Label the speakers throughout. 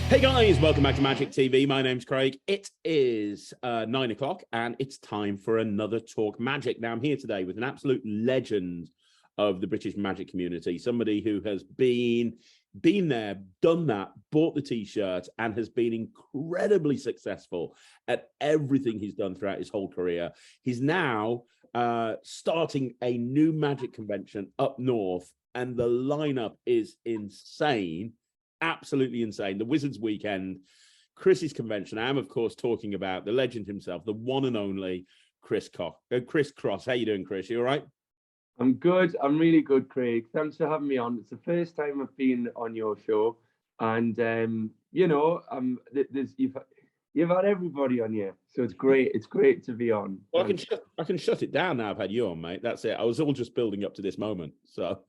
Speaker 1: Hey guys, welcome back to Magic TV. My name's Craig. It is 9 o'clock and it's time for another Talk Magic. Now I'm here today with an absolute legend of the British Magic community, somebody who has been there, done that, bought the t-shirt and has been incredibly successful at everything he's done throughout his whole career. He's now starting a new Magic convention up north and the lineup is insane. Absolutely insane. The Wizards Weekend, Chris's convention. I am, of course, talking about the legend himself, the one and only Chris Cross. How you doing, Chris? You all right?
Speaker 2: I'm good. I'm really good, Craig. Thanks for having me on. It's the first time I've been on your show, and you've had everybody on here, so it's great. It's great to be on.
Speaker 1: Well, I can shut it down now. I've had you on, mate. That's it. I was all just building up to this moment. So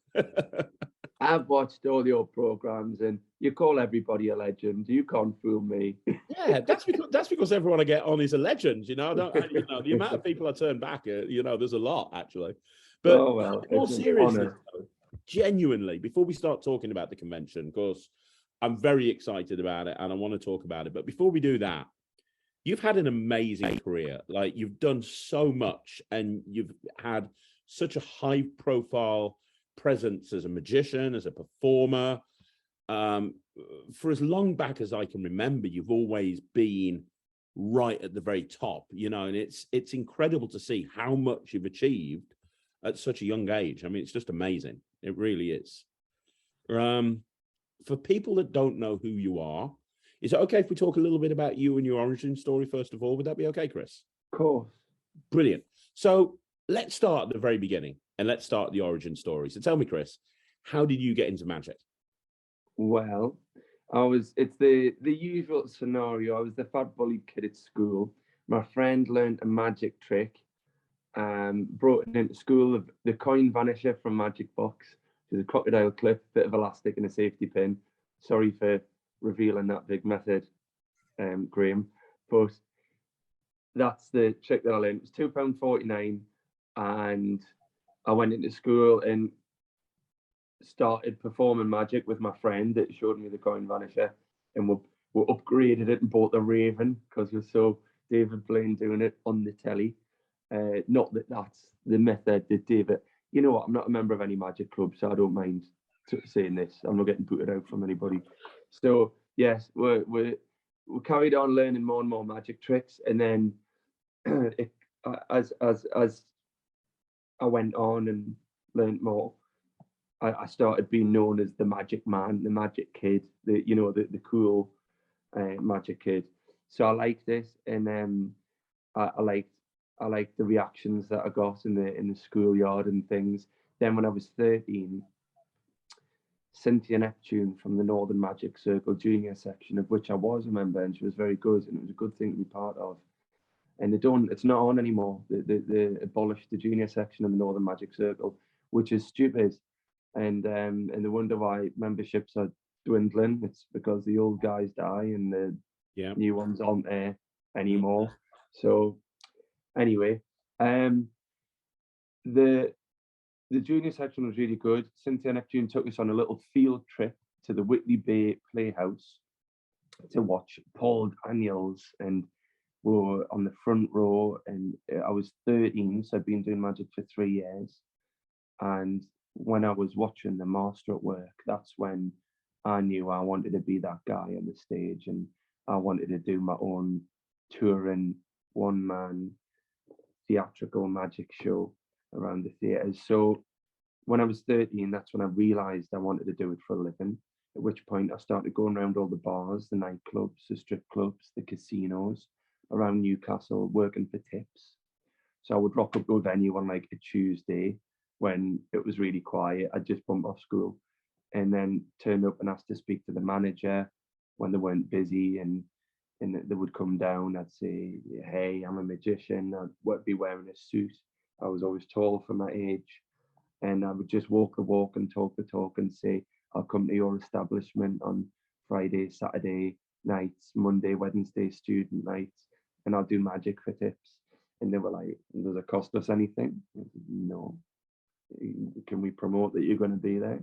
Speaker 2: I've watched all your programs, and you call everybody a legend. You can't fool me.
Speaker 1: Yeah, that's because everyone I get on is a legend. The amount of people I turn back, there's a lot actually. But
Speaker 2: oh, well,
Speaker 1: in all seriousness, genuinely, before we start talking about the convention, of course, I'm very excited about it and I want to talk about it. But before we do that, you've had an amazing career. Like, you've done so much and you've had such a high profile presence as a magician, as a performer. For as long back as I can remember, you've always been right at the very top, and it's incredible to see how much you've achieved at such a young age. I mean, it's just amazing. It really is. For people that don't know who you are, is it okay if we talk a little bit about you and your origin story first of all? Would that be okay, Chris?
Speaker 2: Of course.
Speaker 1: Brilliant. So let's start at the very beginning and let's start the origin story. So tell me, Chris, how did you get into magic?
Speaker 2: Well, it's the usual scenario. I was the fat bully kid at school. My friend learned a magic trick, brought it into school, the coin vanisher from Magic Box, which is a crocodile clip, bit of elastic and a safety pin. Sorry for revealing that big method, Graham, but that's the trick that I learned. It was £2.49, and I went into school and started performing magic with my friend that showed me the coin vanisher, and we upgraded it and bought the Raven because we saw David Blaine doing it on the telly. Not that that's the method that David. You know what? I'm not a member of any magic club, so I don't mind saying this. I'm not getting booted out from anybody. So yes, we carried on learning more and more magic tricks, and then as I went on and learned more, I started being known as the Magic Man, the Magic Kid, the cool Magic Kid. So I liked this, and I liked the reactions that I got in the schoolyard and things. Then when I was 13, Cynthia Neptune from the Northern Magic Circle junior section, of which I was a member, and she was very good, and it was a good thing to be part of. And it's not on anymore. They abolished the junior section of the Northern Magic Circle, which is stupid. And they wonder why memberships are dwindling. It's because the old guys die and the new ones aren't there anymore. So anyway, the junior section was really good. Cynthia Neptune took us on a little field trip to the Whitley Bay Playhouse to watch Paul Daniels, and we were on the front row, and I was 13, so I'd been doing magic for 3 years. And when I was watching the master at work, that's when I knew I wanted to be that guy on the stage, and I wanted to do my own touring one-man theatrical magic show around the theatres. So when I was 13, that's when I realized I wanted to do it for a living, at which point I started going around all the bars, the nightclubs, the strip clubs, the casinos around Newcastle, working for tips. So I would rock up to a venue on like a Tuesday when it was really quiet. I'd just bump off school and then turn up and ask to speak to the manager when they weren't busy, and they would come down. I'd say, hey, I'm a magician. I'd be wearing a suit. I was always tall for my age, and I would just walk the walk and talk the talk and say, I'll come to your establishment on Friday, Saturday nights, Monday, Wednesday student nights, and I'll do magic for tips. And they were like, does it cost us anything? I said, no. Can we promote that you're going to be there?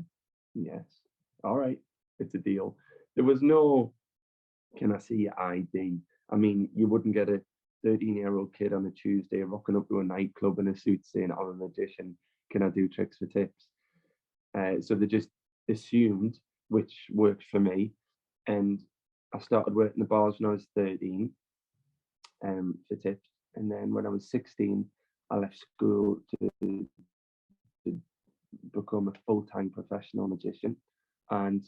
Speaker 2: Yes. All right, it's a deal. There was no can I see your ID? I mean, you wouldn't get a 13-year-old kid on a Tuesday rocking up to a nightclub in a suit saying, I'm a magician, can I do tricks for tips? So they just assumed, which worked for me. And I started working the bars when I was 13 for tips. And then when I was 16, I left school to become a full-time professional magician. And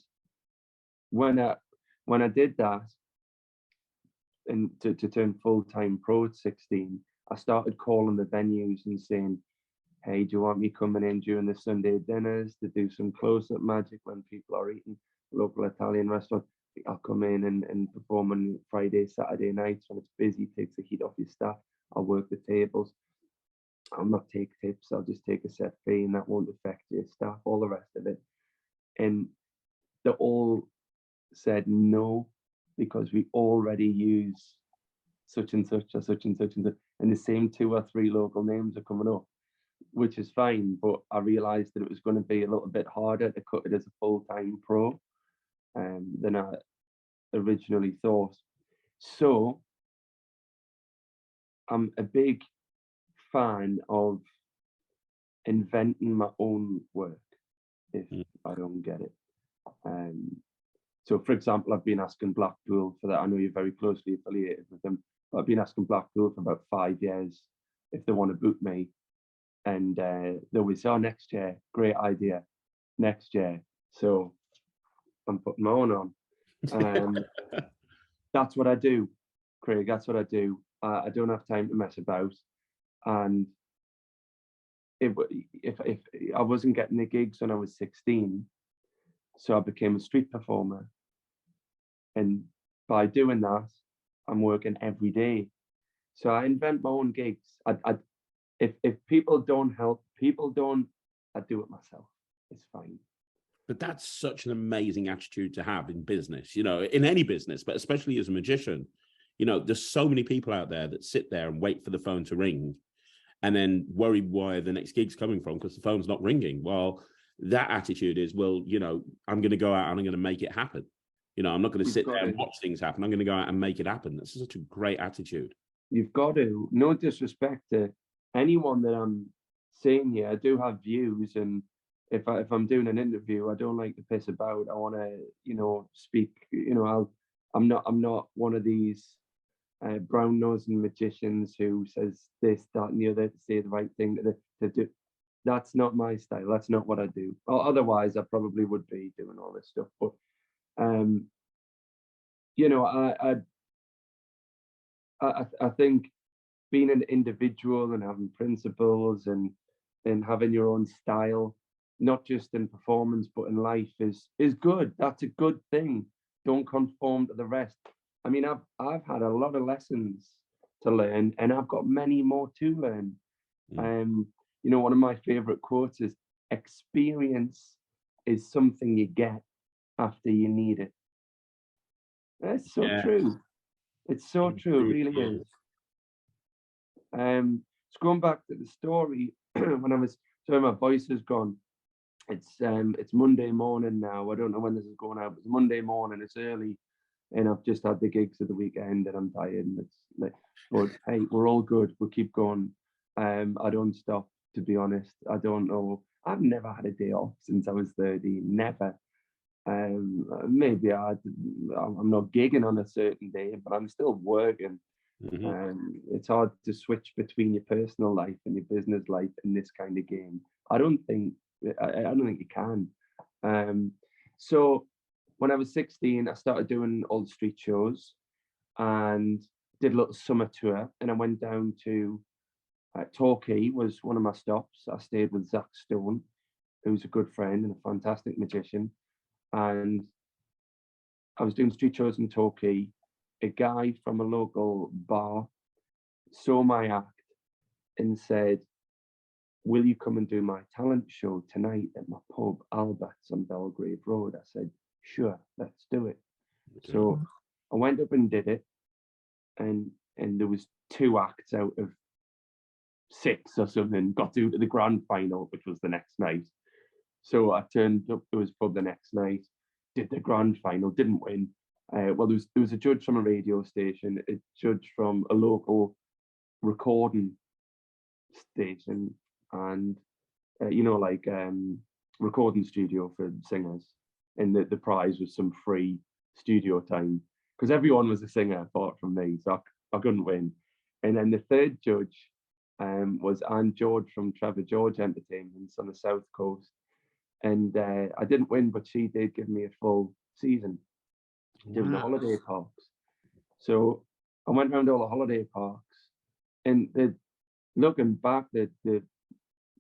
Speaker 2: when I did that, and to turn full-time pro at 16, I started calling the venues and saying, hey, do you want me coming in during the Sunday dinners to do some close-up magic when people are eating? Local Italian restaurant, I'll come in and perform on Friday, Saturday nights when it's busy, takes the heat off your staff. I'll work the tables. I'll not take tips, I'll just take a set fee and that won't affect your staff, all the rest of it. And they all said no, because we already use such and such or such and such and such, and the same 2 or 3 local names are coming up, which is fine. But I realized that it was going to be a little bit harder to cut it as a full-time pro than I originally thought. So I'm a big fan of inventing my own work if I don't get it. So, for example, I've been asking Blackpool for that. I know you're very closely affiliated with them, but I've been asking Blackpool for about 5 years if they want to book me. And they always say, oh, next year, great idea, next year. So I'm putting my own on. That's what I do, Craig, that's what I do. I don't have time to mess about. And if I wasn't getting the gigs when I was 16, so I became a street performer. And by doing that, I'm working every day. So I invent my own gigs. If people don't help, I do it myself. It's fine.
Speaker 1: But that's such an amazing attitude to have in business, you know, in any business, but especially as a magician. You know, there's so many people out there that sit there and wait for the phone to ring and then worry why the next gig's coming from because the phone's not ringing. Well, that attitude is, well, you know, I'm going to go out and I'm going to make it happen. You know, I'm not going to sit there and watch things happen. I'm going to go out and make it happen. That's such a great attitude.
Speaker 2: You've got to. No disrespect to anyone that I'm saying here. I do have views, and if I'm doing an interview, I don't like to piss about. I want to, you know, speak. You know, I'm not one of these brown-nosing magicians who says this, that, and the other to say the right thing to do. That's not my style. That's not what I do. Otherwise, I probably would be doing all this stuff. But you know, I think being an individual and having principles and having your own style, not just in performance but in life, is good. That's a good thing. Don't conform to the rest. I mean, I've had a lot of lessons to learn, and I've got many more to learn. You know, one of my favorite quotes is, experience is something you get after you need it. That's so true. It's so true. It really is. So going back to the story, when I was sorry, my voice has gone. It's Monday morning now. I don't know when this is going out, but it's Monday morning. It's early, and I've just had the gigs of the weekend, and I'm tired. And it's like, but hey, we're all good. We'll keep going. I don't stop, to be honest. I don't know. I've never had a day off since I was 30. Never. Maybe I'm not gigging on a certain day, but I'm still working. It's hard to switch between your personal life and your business life in this kind of game. I don't think you can. So when I was 16, I started doing all the street shows and did a little summer tour. And I went down to Torquay was one of my stops. I stayed with Zach Stone, who's a good friend and a fantastic magician. And I was doing street shows in Torquay. A guy from a local bar saw my act and said, will you come and do my talent show tonight at my pub, Albert's on Belgrave Road? I said, sure, let's do it. Okay. So I went up and did it. And there was 2 acts out of 6 or something, got through to the grand final, which was the next night. So I turned up to his pub the next night, did the grand final, didn't win, Well, there was a judge from a radio station, a judge from a local recording station, and like recording studio for singers, and the prize was some free studio time because everyone was a singer apart from me, so I couldn't win. And then the third judge was Anne George from Trevor George Entertainments on the South Coast, and I didn't win, but she did give me a full season doing the holiday parks. So I went around all the holiday parks, and looking back, it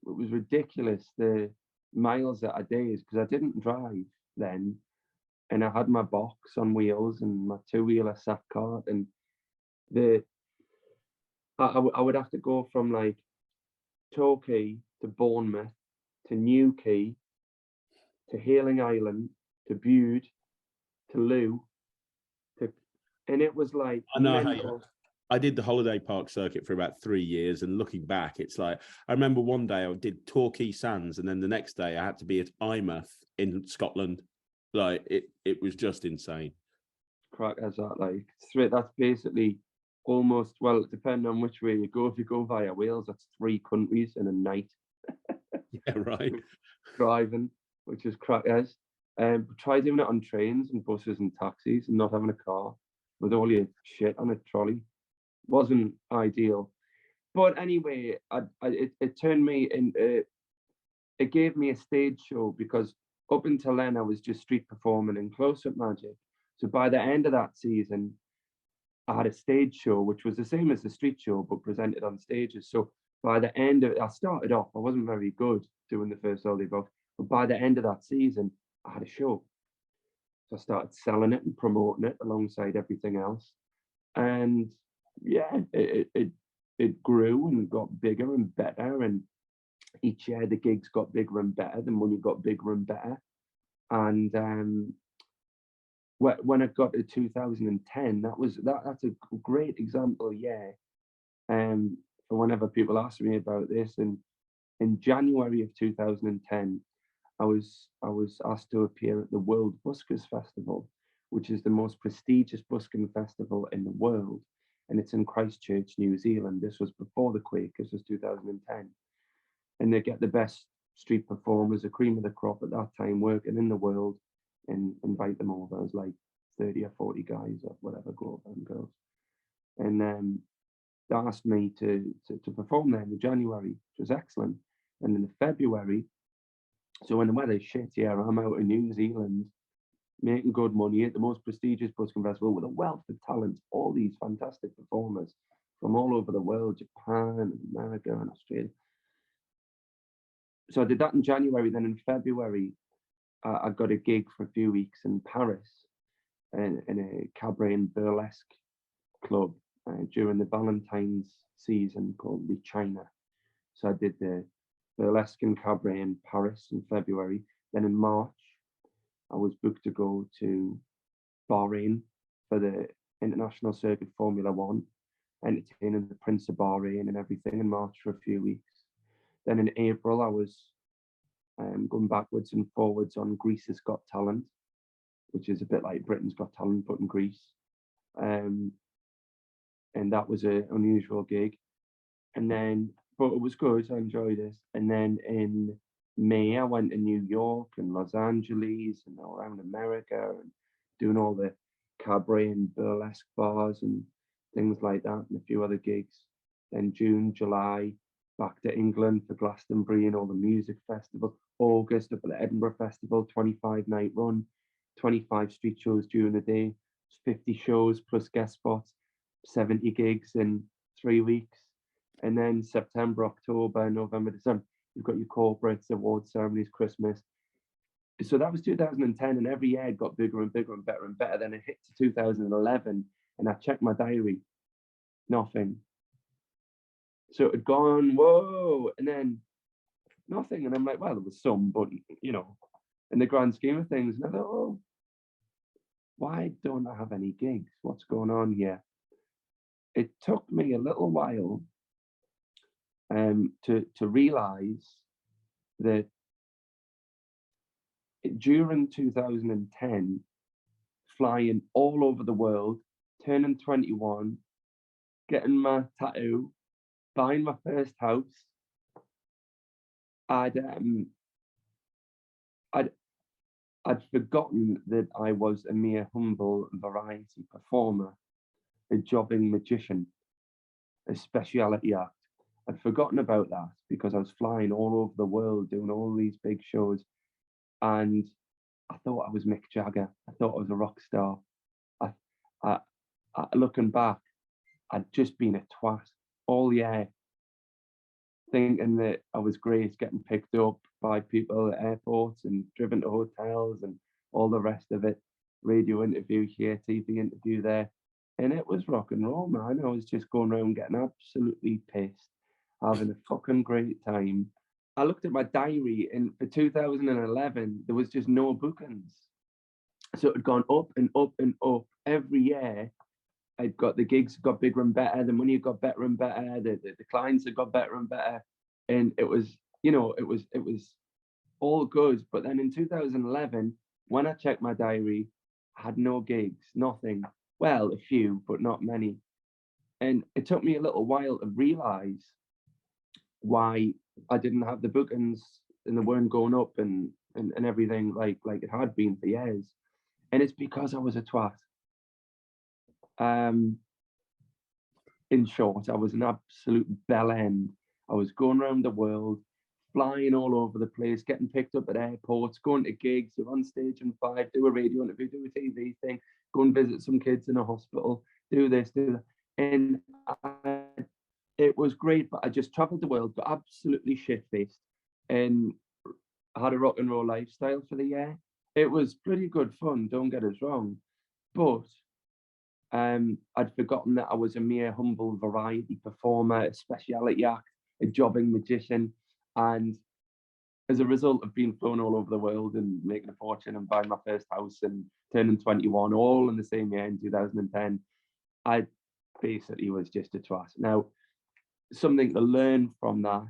Speaker 2: was ridiculous the miles that I did because I didn't drive then, and I had my box on wheels and my two-wheeler sack cart, and I would have to go from like Torquay to Bournemouth to Newquay to Hayling Island to Bude to Lou to, and it was like
Speaker 1: I know
Speaker 2: mental.
Speaker 1: I did the holiday park circuit for about 3 years, and looking back, it's like I remember one day I did Torquay Sands, and then the next day I had to be at Eyemouth in Scotland. Like it was just insane.
Speaker 2: Crack as that, like straight. That's basically almost, well, depending on which way you go. If you go via Wales, that's 3 countries in a night.
Speaker 1: Yeah, right.
Speaker 2: Driving, which is crack as. Try doing it on trains and buses and taxis and not having a car with all your shit on a trolley. Wasn't ideal, but anyway, it turned me into. It gave me a stage show because up until then I was just street performing and close-up magic. So by the end of that season, I had a stage show, which was the same as the street show, but presented on stages. So by the end of it, I started off, I wasn't very good doing the first holiday book, but by the end of that season, I had a show. So I started selling it and promoting it alongside everything else. And yeah, it grew and got bigger and better. And each year the gigs got bigger and better, the money got bigger and better. And when I got to 2010, that's a great example. Yeah, for whenever people ask me about this, and in January of 2010, I was asked to appear at the World Buskers Festival, which is the most prestigious busking festival in the world, and it's in Christchurch, New Zealand. This was before the quake. This was 2010, and they get the best street performers, the cream of the crop at that time, working in the world, and invite them over. It was like 30 or 40 guys or whatever, go over and girls, and they asked me to perform there in January, which was excellent. And in February, so when the weather's shit, yeah, I'm out in New Zealand making good money at the most prestigious busking festival with a wealth of talent, all these fantastic performers from all over the world, Japan, America, and Australia. So I did that in January. Then in February, I got a gig for a few weeks in Paris in a cabaret and burlesque club during the Valentine's season called the China. So I did the burlesque and cabaret in Paris in February. Then in March, I was booked to go to Bahrain for the International Circuit Formula One, entertaining the Prince of Bahrain and everything in March for a few weeks. Then in April, I was going backwards and forwards on Greece's Got Talent, which is a bit like Britain's Got Talent, but in Greece. And that was an unusual gig. And then, but it was good. I enjoyed it. And then in May, I went to New York and Los Angeles and around America and doing all the cabaret and burlesque bars and things like that, and a few other gigs. Then June, July, back to England for Glastonbury and all the music festivals. August up at the Edinburgh Festival, 25-night run, 25 street shows during the day, 50 shows plus guest spots, 70 gigs in 3 weeks. And then September, October, November, December, you've got your corporates, awards ceremonies, Christmas. So that was 2010, and every year it got bigger and bigger and better and better. Then it hit to 2011, and I checked my diary, nothing. So it had gone, whoa, and then nothing. And I'm like, well, there was some, but in the grand scheme of things, and I thought, oh, why don't I have any gigs? What's going on here? It took me a little while to realize that during 2010, flying all over the world, turning 21, getting my tattoo, buying my first house. I'd forgotten that I was a mere humble variety performer, a jobbing magician, a speciality act. I'd forgotten about that because I was flying all over the world doing all these big shows, and I thought I was Mick Jagger. I thought I was a rock star. I looking back, I'd just been a twat all year, thinking that I was great, getting picked up by people at airports and driven to hotels and all the rest of it. Radio interview here, TV interview there. And it was rock and roll, man. I was just going around getting absolutely pissed, having a fucking great time. I looked at my diary, and for 2011, there was just no bookings. So it had gone up and up and up every year. I'd got the gigs got bigger and better, the money got better and better, the clients had got better and better. And it was, it was all good. But then in 2011, when I checked my diary, I had no gigs, nothing. Well, a few, but not many. And it took me a little while to realize why I didn't have the bookings and they weren't going up and everything like it had been for years. And it's because I was a twat. In short, I was an absolute bell end. I was going around the world, flying all over the place, getting picked up at airports, going to gigs, on stage in 5, do a radio interview, do a TV thing, go and visit some kids in a hospital, do this, do that. And it was great, but I just traveled the world, got absolutely shit-faced, and I had a rock and roll lifestyle for the year. It was pretty good fun, don't get us wrong, but I'd forgotten that I was a mere humble variety performer, a speciality act, a jobbing magician. And as a result of being flown all over the world and making a fortune and buying my first house and turning 21, all in the same year in 2010, I basically was just a twat. Now, something to learn from that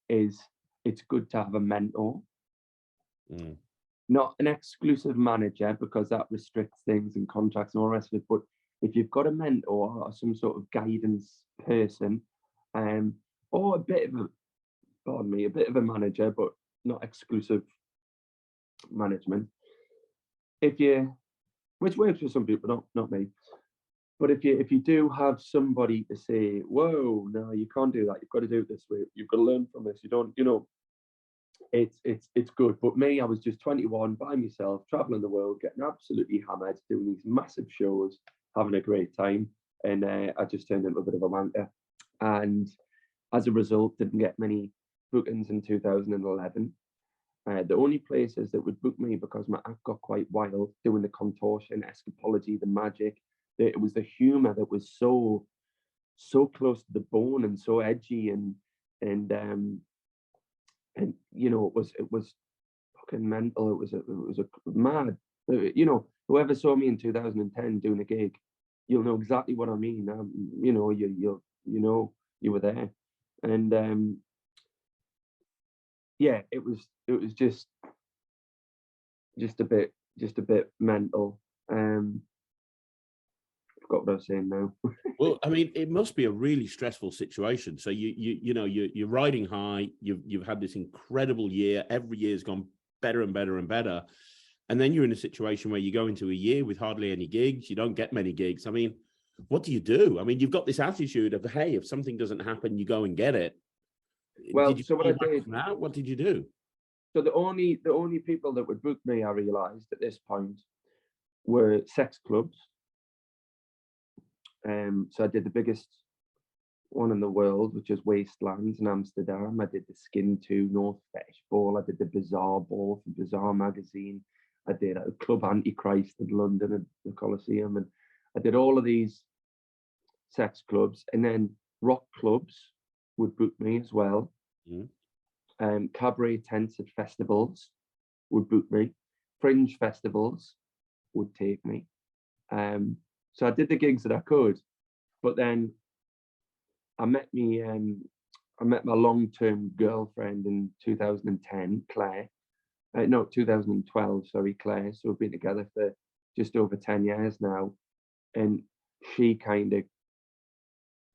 Speaker 2: is it's good to have a mentor. Not an exclusive manager, because that restricts things and contracts and all the rest of it. But if you've got a mentor or some sort of guidance person, or a bit of a manager, but not exclusive management, which works for some people, not me. But if you do have somebody to say, whoa, no, you can't do that. You've got to do it this way. You've got to learn from this. You don't, it's good. But me, I was just 21 by myself, traveling the world, getting absolutely hammered, doing these massive shows, having a great time. And I just turned into a bit of a wanker. And as a result, didn't get many bookings in 2011. The only places that would book me, because my act got quite wild, doing the contortion, escapology, the magic, it was the humor that was so close to the bone and so edgy and it was fucking mental. It was a mad. Whoever saw me in 2010 doing a gig, you'll know exactly what I mean. You were there, and yeah, it was just a bit mental. Forgot what I was saying now.
Speaker 1: Well, I mean, it must be a really stressful situation. So you're riding high. You've had this incredible year. Every year's gone better and better and better, and then you're in a situation where you go into a year with hardly any gigs. You don't get many gigs. I mean, what do you do? I mean, you've got this attitude of, hey, if something doesn't happen, you go and get it.
Speaker 2: Well, so what I did
Speaker 1: now, what did you do?
Speaker 2: So the only people that would book me, I realised at this point, were sex clubs. So I did the biggest one in the world, which is Wastelands in Amsterdam. I did the Skin 2 North Fetish Ball. I did the Bizarre Ball for Bizarre magazine. I did a Club Antichrist in London at the Coliseum, and I did all of these sex clubs. And then rock clubs would book me as well. Cabaret tents at festivals would book me. Fringe festivals would take me. So I did the gigs that I could, but then I met my long-term girlfriend in 2010, Claire. 2012, sorry, Claire. So we've been together for just over 10 years now, and she kind of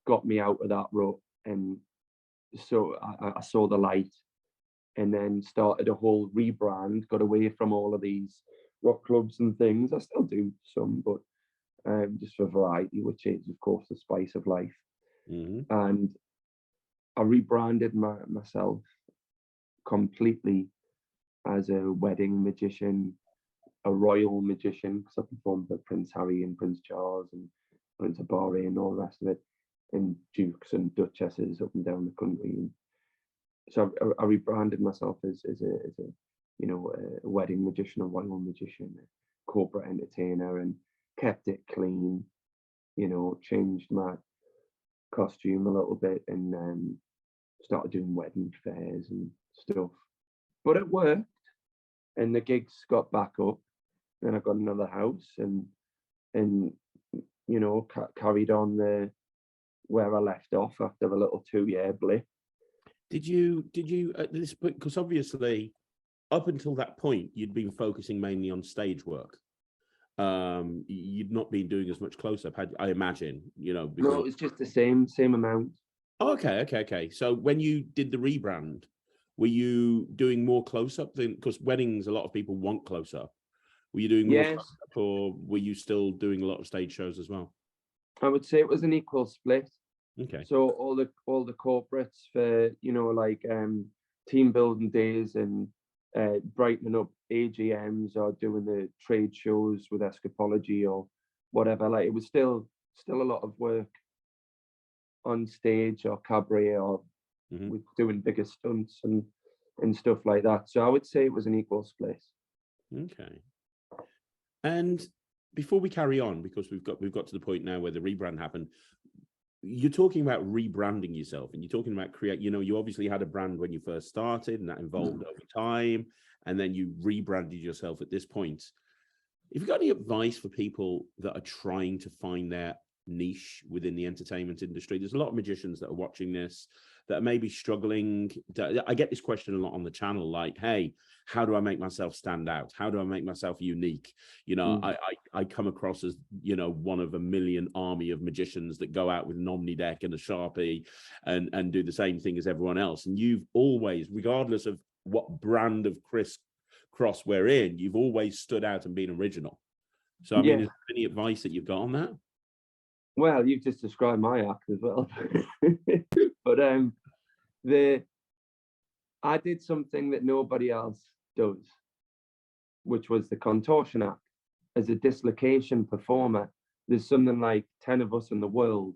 Speaker 2: got me out of that rut, and so I saw the light, and then started a whole rebrand, got away from all of these rock clubs and things. I still do some, but just for variety, which is of course the spice of life. And I rebranded myself completely as a wedding magician, a royal magician, because I performed with Prince Harry and Prince Charles and Prince of Bahrain and all the rest of it, and dukes and duchesses up and down the country. And so I rebranded myself as a you know, a wedding magician, a royal magician, a corporate entertainer, and kept it clean. You know, changed my costume a little bit, and started doing wedding fairs and stuff. But it worked, and the gigs got back up. Then I got another house, and you know, carried on where I left off after a little 2-year blip.
Speaker 1: Did you at this point, because obviously up until that point you'd been focusing mainly on stage work, you'd not been doing as much close-up, I imagine, you know, because...
Speaker 2: No, it was just the same amount.
Speaker 1: Oh, okay. So when you did the rebrand, were you doing more close-up than, because weddings, a lot of people want close-up, were you doing more close-up, or were you still doing a lot of stage shows as well?
Speaker 2: I would say it was an equal split.
Speaker 1: Okay.
Speaker 2: So all the corporates for, you know, like team building days and brightening up AGMs, or doing the trade shows with Escapology or whatever, like it was still a lot of work on stage or cabaret, or with doing bigger stunts and stuff like that. So I would say it was an equal split.
Speaker 1: Okay. And before we carry on, because we've got to the point now where the rebrand happened, you're talking about rebranding yourself, and you're talking about you know, you obviously had a brand when you first started, and that evolved over time, and then you rebranded yourself at this point. If you've got any advice for people that are trying to find their niche within the entertainment industry, there's a lot of magicians that are watching this that are maybe struggling. I get this question a lot on the channel, like, hey, how do I make myself stand out? How do I make myself unique? You know, I come across as, you know, one of a million army of magicians that go out with an Omni deck and a Sharpie and do the same thing as everyone else. And you've always, regardless of what brand of crisscross we're in, you've always stood out and been original. So, I mean, is there any advice that you've got on that?
Speaker 2: Well, you've just described my act as well. But I did something that nobody else does, which was the contortion act. As a dislocation performer, there's something like 10 of us in the world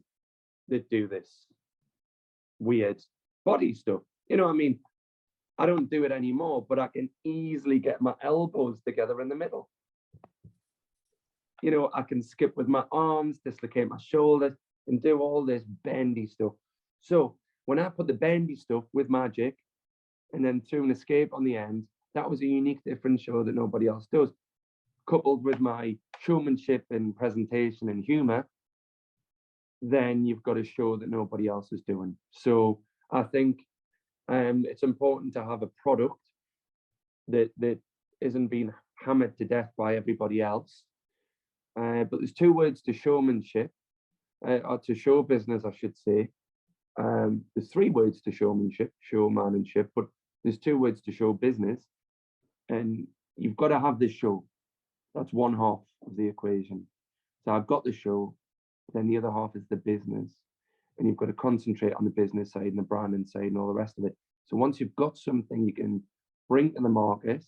Speaker 2: that do this weird body stuff. You know what I mean? I don't do it anymore, but I can easily get my elbows together in the middle. You know, I can skip with my arms, dislocate my shoulders, and do all this bendy stuff. So when I put the bendy stuff with magic and then threw an escape on the end, that was a unique differential that nobody else does. Coupled with my showmanship and presentation and humor, then you've got a show that nobody else is doing. So I think it's important to have a product that isn't being hammered to death by everybody else. But there's 2 words to showmanship, or to show business, I should say. There's 3 words to showmanship, showmanship, but there's 2 words to show business. And you've got to have this show. That's one half of the equation. So I've got the show, then the other half is the business. And you've got to concentrate on the business side and the branding side and all the rest of it. So once you've got something you can bring to the market,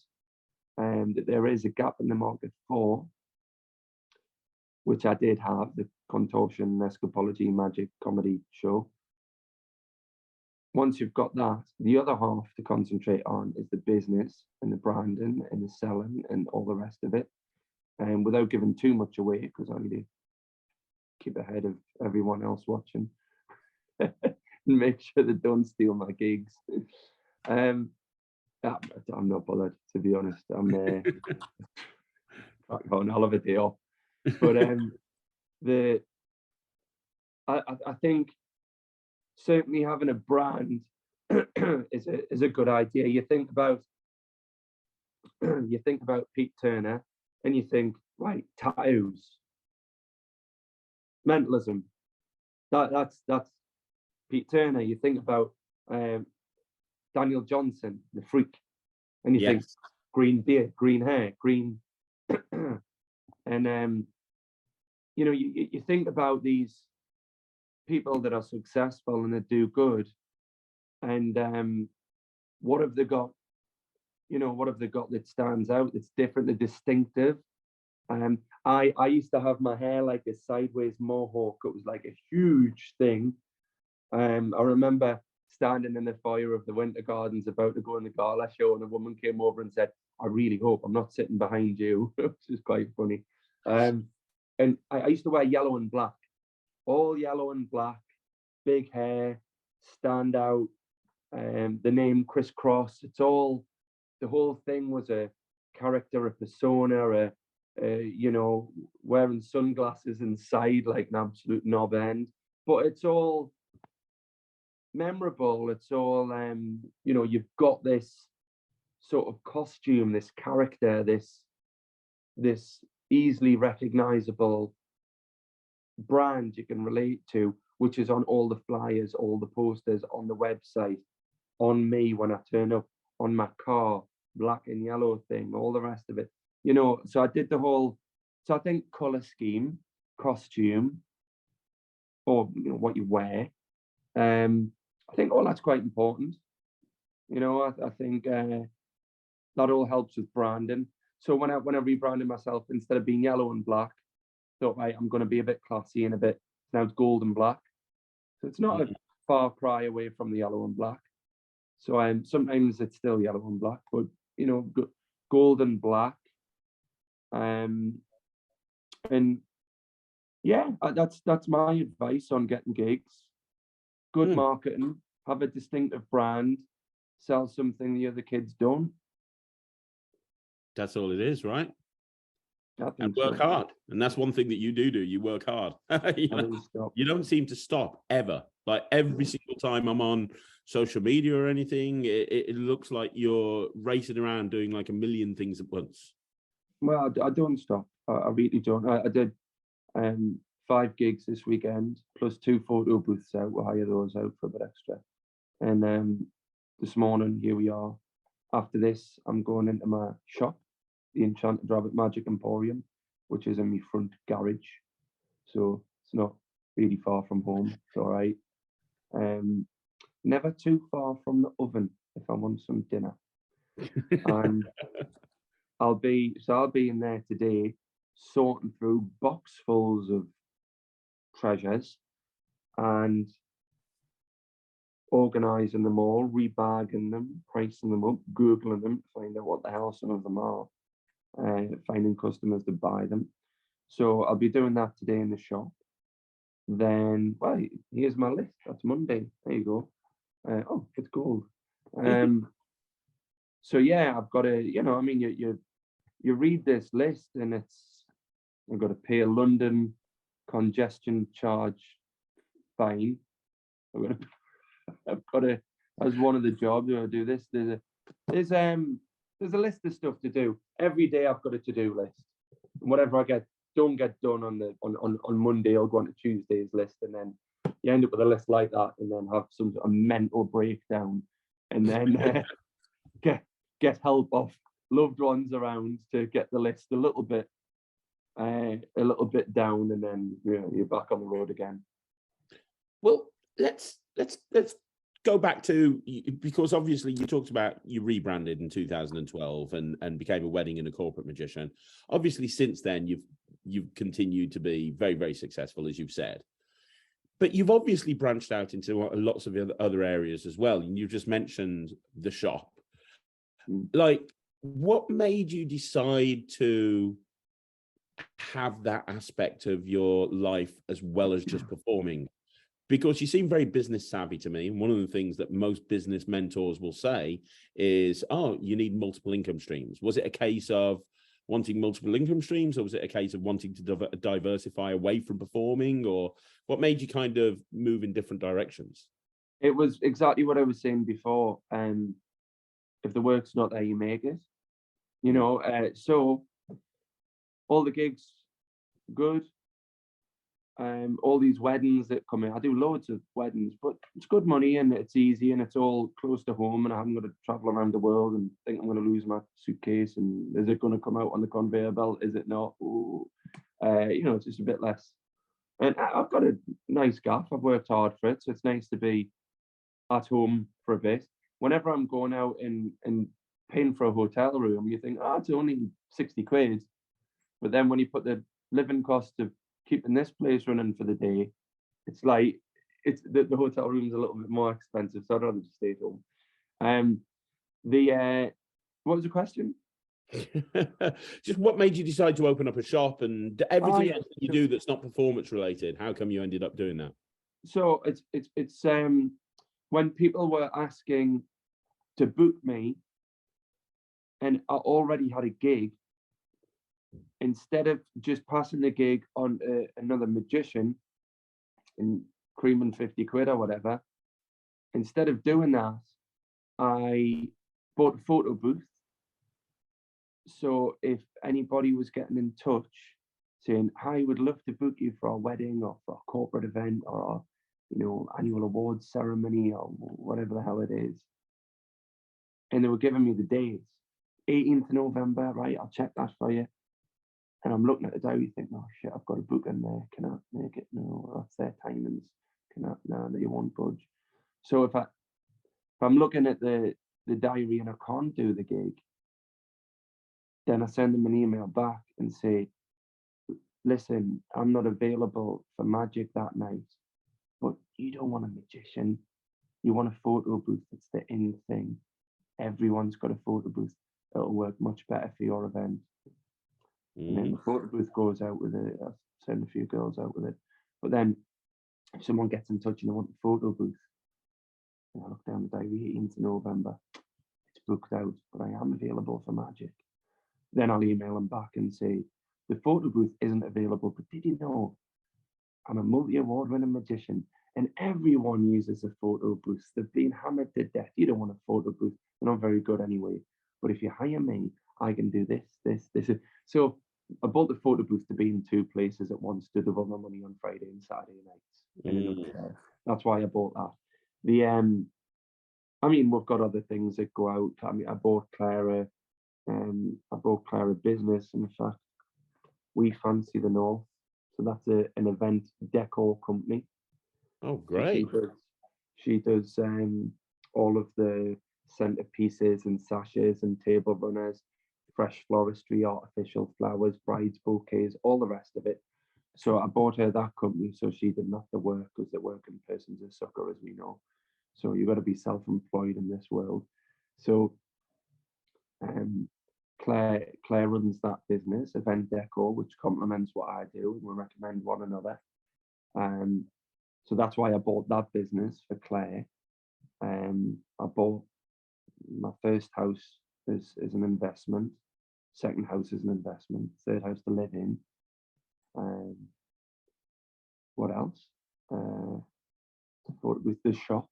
Speaker 2: and that there is a gap in the market for, which I did have, the contortion, escapology, magic comedy show. Once you've got that, the other half to concentrate on is the business and the branding and the selling and all the rest of it. And without giving too much away, because I need to keep ahead of everyone else watching and make sure they don't steal my gigs. I'm not bothered, to be honest. I'm I'll have a day off. But I think certainly having a brand is a good idea. You think about Pete Turner, and you think right, tattoos, mentalism. That's Pete Turner. You think about Daniel Johnson, the Freak, and you think
Speaker 1: Yes.
Speaker 2: green beard, green hair, green, and you know, you think about these people that are successful and that do good, and what have they got? You know, what have they got that stands out? That's different, that's distinctive. I used to have my hair like a sideways mohawk. It was like a huge thing. I remember standing in the foyer of the Winter Gardens about to go on the gala show, and a woman came over and said, "I really hope I'm not sitting behind you," which is quite funny. And I used to wear yellow and black, all yellow and black, big hair, stand out. The name Chris Cross. It's all, the whole thing was a character, a persona, you know, wearing sunglasses inside like an absolute knob end. But it's all memorable. It's all, you know, you've got this sort of costume, this character, this easily recognizable brand you can relate to, which is on all the flyers, all the posters, on the website, on me when I turn up, on my car, black and yellow thing, all the rest of it. You know, so I did the whole, so I think color scheme, costume, or you know, what you wear. I think all that's quite important. You know, I think that all helps with branding. So when I rebranded myself, instead of being yellow and black, thought, right, I'm going to be a bit classy and a bit, now it's gold and black. So it's not a far cry away from the yellow and black. So sometimes it's still yellow and black, but you know, gold and black. And yeah, that's my advice on getting gigs. Good marketing, have a distinctive brand, sell something the other kids don't.
Speaker 1: That's all it is, right?
Speaker 2: I
Speaker 1: And
Speaker 2: think
Speaker 1: work
Speaker 2: so.
Speaker 1: hard. And that's one thing that you do. You work hard. You don't seem to stop ever. Like every single time I'm on social media or anything, it looks like you're racing around doing like a million things at once.
Speaker 2: Well, I don't stop. I really don't. I did 5 gigs this weekend, plus 2 photo booths out. We'll hire those out for a bit extra. And this morning, here we are. After this, I'm going into my shop, the Enchanted Rabbit Magic Emporium, which is in my front garage. So it's not really far from home. It's all right. Never too far from the oven if I want some dinner. And I'll be in there today, sorting through boxfuls of treasures and organising them all, rebagging them, pricing them up, Googling them to find out what the hell some of them are, finding customers to buy them. So I'll be doing that today in the shop. Then, well, here's my list. That's Monday. There you go. Oh, it's gold. So yeah, I've got to, you know, I mean, you read this list and it's, I've got to pay a London congestion charge fine. I've got to, as one of the jobs, I do this. There's a list of stuff to do. Every day I've got a to-do list. Whatever I don't get done on Monday, I'll go on to Tuesday's list, and then you end up with a list like that, and then have some sort of mental breakdown, and then get help off loved ones around to get the list a little bit down, and then you're back on the road again.
Speaker 1: Well, let's go back to, because obviously you talked about you rebranded in 2012 and became a wedding and a corporate magician. Obviously, since then you've continued to be very, very successful, as you've said. But you've obviously branched out into lots of other areas as well. And you just mentioned the shop. Like, what made you decide to have that aspect of your life as well as just performing? Because you seem very business savvy to me. And one of the things that most business mentors will say is, oh, you need multiple income streams. Was it a case of wanting multiple income streams, or was it a case of wanting to diversify away from performing, or what made you kind of move in different directions?
Speaker 2: It was exactly what I was saying before. If the work's not there, you make it. You know, so all the gigs, good. All these weddings that come in, I do loads of weddings, but it's good money and it's easy and it's all close to home, and I haven't got to travel around the world and think I'm going to lose my suitcase and is it going to come out on the conveyor belt? Is it not? Ooh. It's just a bit less. And I've got a nice gaff. I've worked hard for it, so it's nice to be at home for a bit. Whenever I'm going out and paying for a hotel room, you think, it's only 60 quid. But then when you put the living cost of keeping this place running for the day, it's like the hotel room's a little bit more expensive, so I'd rather just stay at home. What was the question?
Speaker 1: Just what made you decide to open up a shop and everything else that you do that's not performance related? How come you ended up doing that?
Speaker 2: So it's when people were asking to book me and I already had a gig, instead of just passing the gig on to another magician and creaming 50 quid or whatever, instead of doing that, I bought a photo booth. So if anybody was getting in touch saying, "Hi, would love to book you for a wedding or for a corporate event or annual awards ceremony or whatever the hell it is," and they were giving me the dates, 18th of November, right? I'll check that for you. And I'm looking at the diary, thinking, "Oh shit, I've got a book in there. Can I make it? No, that's their timings. Can I? No, you won't budge." So if I'm looking at the diary and I can't do the gig, then I send them an email back and say, "Listen, I'm not available for magic that night, but you don't want a magician. You want a photo booth. It's the in thing. Everyone's got a photo booth. It'll work much better for your event." And then the photo booth goes out with it. I send a few girls out with it. But then if someone gets in touch and they want the photo booth, and I look down the diary, 18th of November, it's booked out, but I am available for magic. Then I'll email them back and say, "The photo booth isn't available, but did you know I'm a multi-award winning magician and everyone uses a photo booth. They've been hammered to death. You don't want a photo booth. They're not very good anyway. But if you hire me, I can do this. So I bought the photo booth to be in two places at once to double my money on Friday and Saturday nights. That's why I bought that. We've got other things that go out. I bought Clara a business. In fact, We Fancy the North. So that's an event decor company.
Speaker 1: Oh, great.
Speaker 2: So she does all of the centerpieces and sashes and table runners, fresh floristry, artificial flowers, brides bouquets, all the rest of it. So I bought her that company so she didn't have to work, because the working person's a sucker, as we know. So you've got to be self-employed in this world. So Claire runs that business, Event Decor, which complements what I do, and we recommend one another. So that's why I bought that business for Claire. I bought my first house as an investment, second house as an investment, third house to live in. What else? With the shop.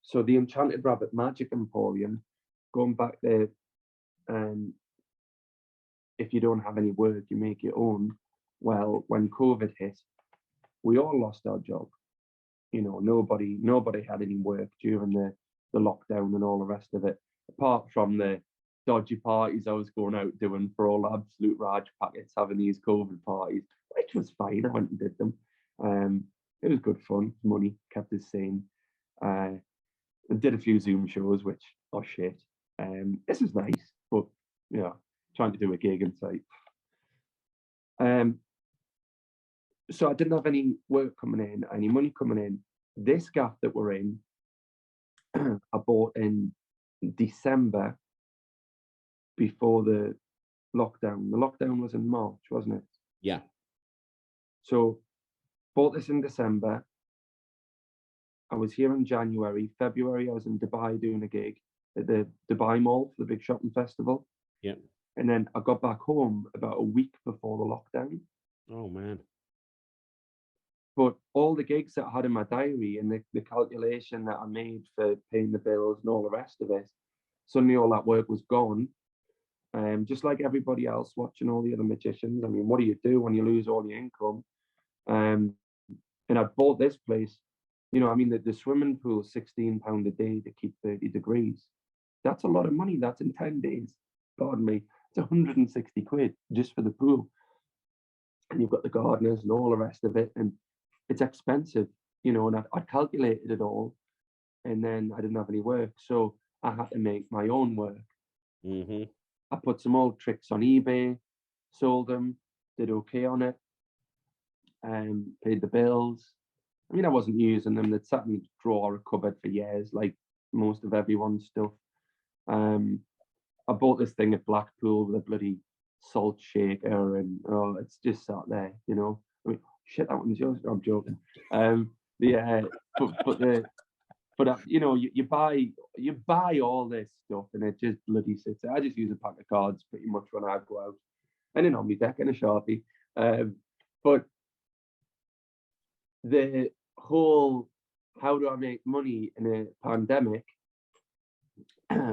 Speaker 2: So the Enchanted Rabbit Magic Emporium, going back there, if you don't have any work, you make your own. Well, when COVID hit, we all lost our job. Nobody had any work during the lockdown and all the rest of it, apart from the dodgy parties I was going out doing for all absolute Raj packets, having these COVID parties, which was fine. I went and did them. It was good fun. Money kept us sane. I did a few Zoom shows, which are shit. This is nice, but trying to do a gig and say. So I didn't have any work coming in, any money coming in. This gaff that we're in, I bought in December before the lockdown. The lockdown was in March, wasn't it?
Speaker 1: Yeah.
Speaker 2: So bought this in December. I was here in January. February, I was in Dubai doing a gig at the Dubai Mall for the big shopping festival.
Speaker 1: Yeah.
Speaker 2: And then I got back home about a week before the lockdown.
Speaker 1: Oh, man.
Speaker 2: But all the gigs that I had in my diary and the calculation that I made for paying the bills and all the rest of it, suddenly all that work was gone. just like everybody else watching all the other magicians. I mean, what do you do when you lose all your income? And I bought this place, you know, I mean, the swimming pool, £16 a day to keep 30 degrees. That's a lot of money. That's in 10 days. Pardon me. It's 160 quid just for the pool. And you've got the gardeners and all the rest of it. And it's expensive, you know, and I calculated it all. And then I didn't have any work. So I had to make my own work.
Speaker 1: Mm-hmm.
Speaker 2: I put some old tricks on eBay, sold them, did okay on it, paid the bills. I mean, I wasn't using them. They'd sat in the drawer or cupboard for years, like most of everyone's stuff. I bought this thing at Blackpool with a bloody salt shaker, and oh, it's just sat there, you know. I mean, shit, that one's yours. I'm joking. You know, you buy all this stuff, and it just bloody sits there. I just use a pack of cards pretty much when I go out, and then on my deck and a Sharpie. But the whole how do I make money in a pandemic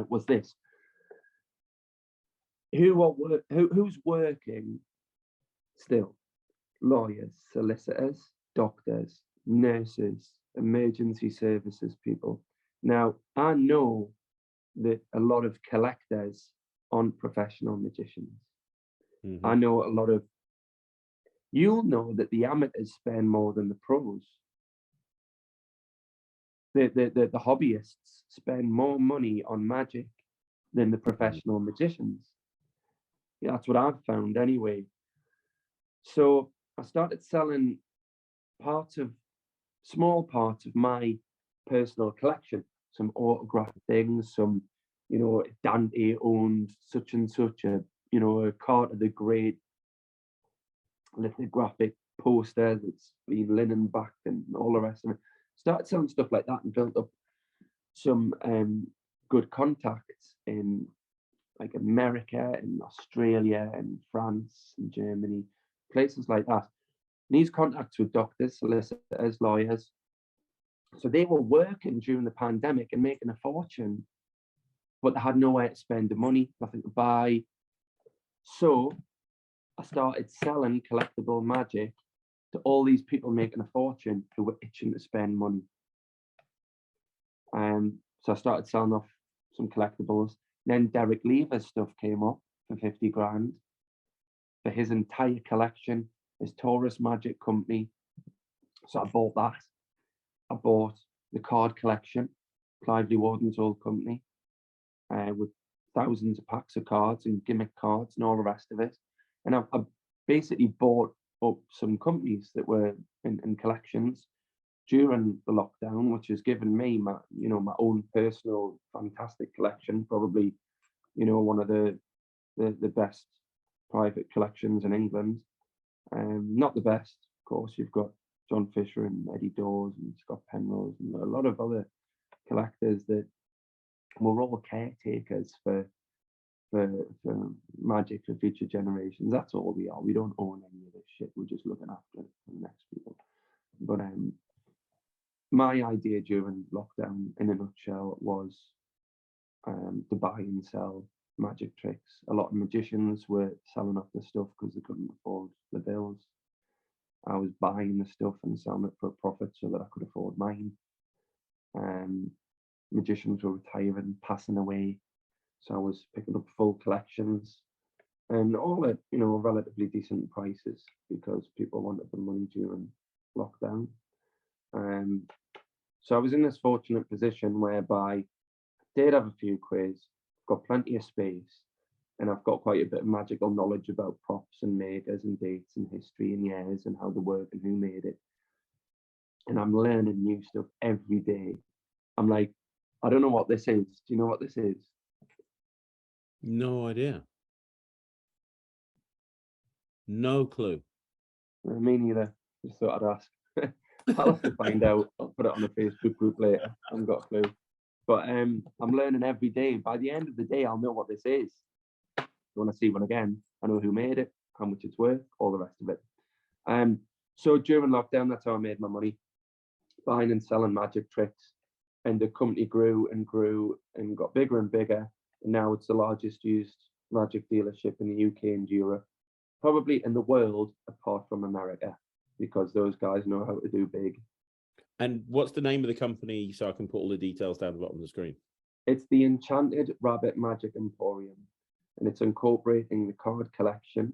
Speaker 2: was this. Who's working still? Lawyers, solicitors, doctors, nurses, emergency services people. Now, I know that a lot of collectors aren't professional magicians.
Speaker 1: Mm-hmm.
Speaker 2: I know a lot of, you'll know that the amateurs spend more than the pros. The hobbyists spend more money on magic than the professional magicians. Yeah, that's what I've found anyway. So I started selling small parts of my personal collection, some autographed things, some, you know, Dante owned such and such a Carter the Great lithographic poster that's been linen backed and all the rest of it. Started selling stuff like that and built up some good contacts in like America and Australia and France and Germany, places like that. And these contacts with doctors, solicitors, lawyers. So they were working during the pandemic and making a fortune, but they had nowhere to spend the money, nothing to buy. So I started selling collectible magic to all these people making a fortune who were itching to spend money. So I started selling off some collectibles. Then Derek Lever's stuff came up for 50 grand for his entire collection, his Taurus Magic Company. So I bought that. I bought the card collection, Clive Warden's old company, with thousands of packs of cards and gimmick cards and all the rest of it. And I basically bought up some companies that were in collections during the lockdown, which has given me my own personal fantastic collection, probably, you know, one of the best private collections in England. Not the best, of course. You've got John Fisher and Eddie Dawes and Scott Penrose and a lot of other collectors that were all caretakers for magic for future generations. That's all we are. We don't own any of this shit. We're just looking after it for the next people. But my idea during lockdown, in a nutshell, was to buy and sell magic tricks. A lot of magicians were selling off the stuff because they couldn't afford the bills. I was buying the stuff and selling it for a profit so that I could afford mine. Magicians were retiring, passing away, so I was picking up full collections and all at, you know, relatively decent prices because people wanted the money during lockdown. So I was in this fortunate position whereby I did have a few quiz, got plenty of space, and I've got quite a bit of magical knowledge about props and makers and dates and history and years and how they work and who made it. And I'm learning new stuff every day. I'm like, I don't know what this is. Do you know what this is?
Speaker 1: No idea. No clue.
Speaker 2: Me neither. Just thought I'd ask. I'll have to find out. I'll put it on a Facebook group later. I haven't got a clue. But I'm learning every day. By the end of the day, I'll know what this is. You want to see one again? I know who made it, how much it's worth, all the rest of it. So during lockdown, that's how I made my money, buying and selling magic tricks. And the company grew and grew and got bigger and bigger. And now it's the largest used magic dealership in the UK and Europe, probably in the world apart from America, because those guys know how to do big.
Speaker 1: And what's the name of the company so I can put all the details down at the bottom of the screen?
Speaker 2: It's the Enchanted Rabbit Magic Emporium, and it's incorporating the card collection,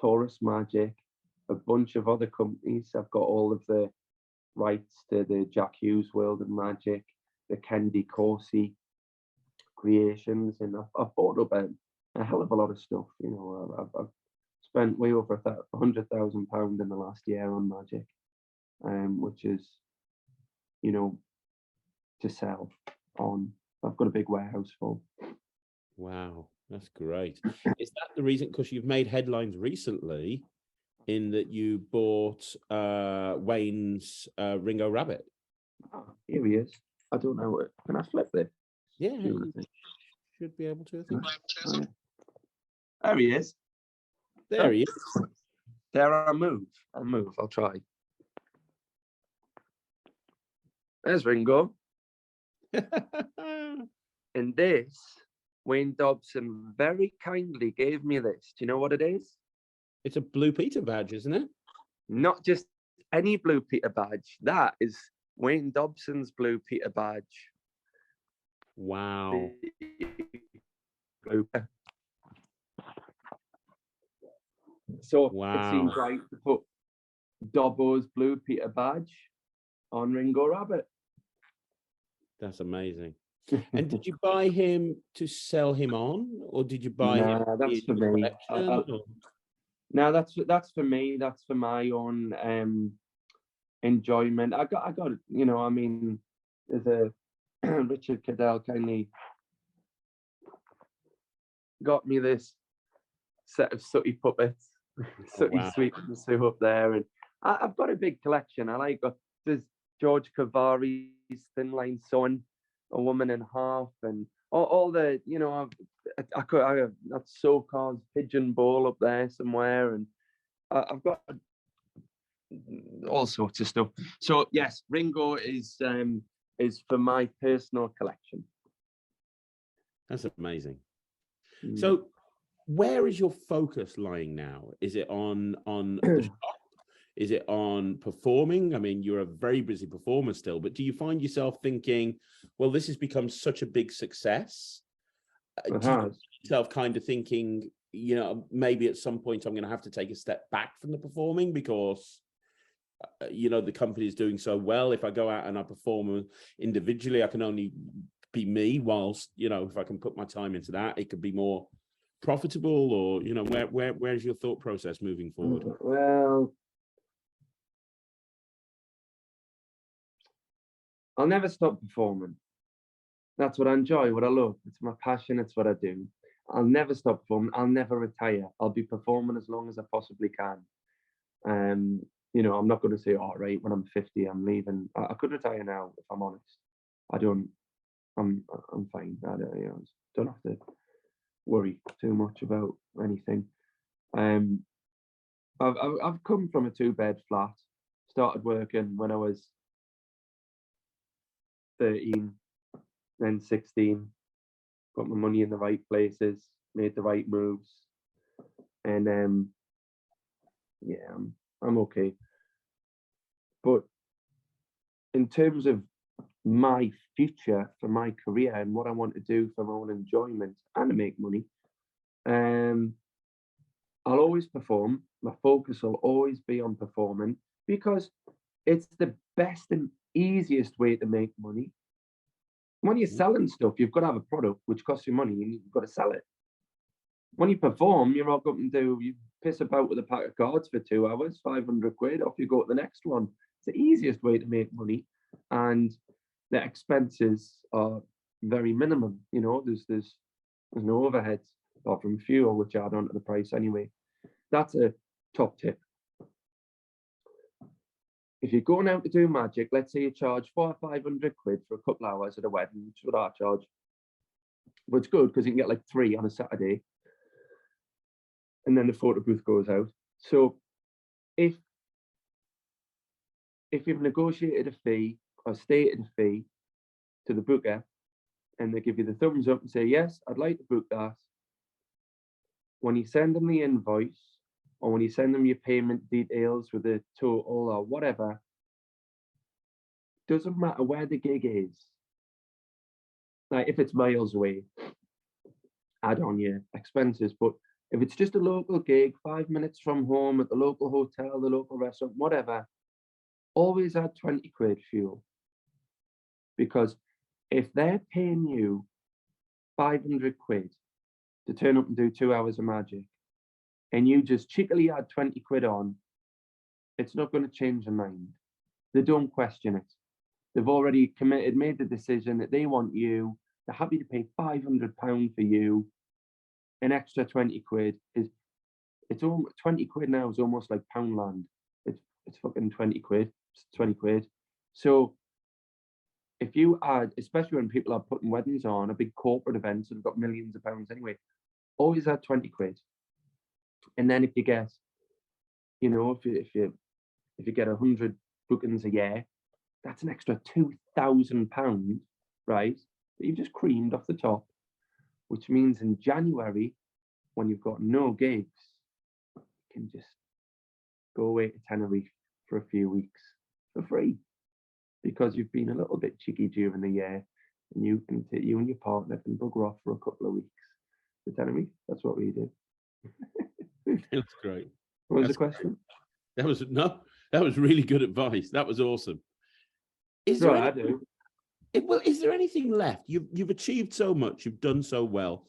Speaker 2: Taurus Magic, a bunch of other companies. I've got all of the rights to the Jack Hughes World of Magic, the Kendi Corsi creations, and I've bought up a hell of a lot of stuff. You know, I've spent way over £100,000 in the last year on magic, which is, you know, to sell on. I've got a big warehouse full.
Speaker 1: Wow, that's great. Is that the reason? Because you've made headlines recently in that you bought Wayne's Ringo Rabbit.
Speaker 2: Oh, here he is. I don't know. Can I flip this?
Speaker 1: Yeah, you should be able to, I think.
Speaker 2: Oh, yeah. There he is.
Speaker 1: There he is.
Speaker 2: There, I'll move. I'll try. There's Ringo. And this, Wayne Dobson very kindly gave me this. Do you know what it is?
Speaker 1: It's a Blue Peter badge, isn't it?
Speaker 2: Not just any Blue Peter badge. That is Wayne Dobson's Blue Peter badge.
Speaker 1: Wow.
Speaker 2: So
Speaker 1: wow.
Speaker 2: It seems right to put Dobbo's Blue Peter badge on Ringo Rabbit.
Speaker 1: That's amazing. And did you buy him to sell him on, or did you buy him?
Speaker 2: That's for me. No, that's for me. That's for my own enjoyment. I got. You know, I mean, there's a Richard Cadell kindly got me this set of Sooty puppets, Sooty Sweet and Sue up there, and I've got a big collection. I like. There's George Cavari's Thin Line Sewing, A Woman in Half, and all the, you know, I have that so-called Pigeon Bowl up there somewhere, and I've got all sorts of stuff. So yes, Ringo is for my personal collection.
Speaker 1: That's amazing. So where is your focus lying now? Is it on the shop? Is it on performing? I mean, you're a very busy performer still, but do you find yourself thinking, well, this has become such a big success? Do you find yourself kind of thinking, you know, maybe at some point I'm going to have to take a step back from the performing because, you know, the company is doing so well. If I go out and I perform individually, I can only be me, whilst, you know, if I can put my time into that, it could be more profitable, or, you know, where's your thought process moving forward?
Speaker 2: Well, I'll never stop performing. That's what I enjoy, what I love. It's my passion. It's what I do. I'll never stop performing. I'll never retire. I'll be performing as long as I possibly can. You know, I'm not going to say, all right, when I'm 50, I'm leaving. I could retire now, if I'm honest. I don't. I'm fine. I don't, you know, don't have to worry too much about anything. I've come from a 2-bed flat. Started working when I was 13, then 16. Got my money in the right places, made the right moves, and yeah, I'm okay. But in terms of my future for my career and what I want to do for my own enjoyment and to make money, I'll always perform. My focus will always be on performing because it's the best and easiest way to make money. When you're selling stuff, you've got to have a product which costs you money and you've got to sell it. When you perform, you rock up and you piss about with a pack of cards for 2 hours, 500 quid, off you go to the next one. It's the easiest way to make money, and the expenses are very minimum. You know, there's no overheads apart from fuel, which add on to the price anyway. That's a top tip. If you're going out to do magic, let's say you charge 400 or 500 quid for a couple of hours at a wedding, which is what I charge. But it's good because you can get like 3 on a Saturday. And then the photo booth goes out. So if you've negotiated a fee or stated a fee to the booker, and they give you the thumbs up and say, yes, I'd like to book that, when you send them the invoice or when you send them your payment details with the total or whatever, doesn't matter where the gig is. Like if it's miles away, add on your expenses. But if it's just a local gig, 5 minutes from home at the local hotel, the local restaurant, whatever, always add 20 quid fuel. Because if they're paying you 500 quid to turn up and do 2 hours of magic, and you just cheekily add 20 quid on, it's not going to change their mind. They don't question it. They've already committed, made the decision that they want you. They're happy to pay £500 for you. An extra 20 quid it's almost 20 quid now is almost like Poundland. It's fucking 20 quid. It's 20 quid. So if you add, especially when people are putting weddings on, a big corporate events that have got millions of pounds anyway, always add 20 quid. And then if you get, if you get 100 bookings a year, that's an extra £2,000, right? That you've just creamed off the top, which means in January, when you've got no gigs, you can just go away to Tenerife for a few weeks for free, because you've been a little bit cheeky during the year, and you and your partner can bugger off for a couple of weeks to Tenerife. That's what we did.
Speaker 1: That's great.
Speaker 2: What was the question?
Speaker 1: That was really good advice. That was awesome. Is there anything left? You've achieved so much. You've done so well.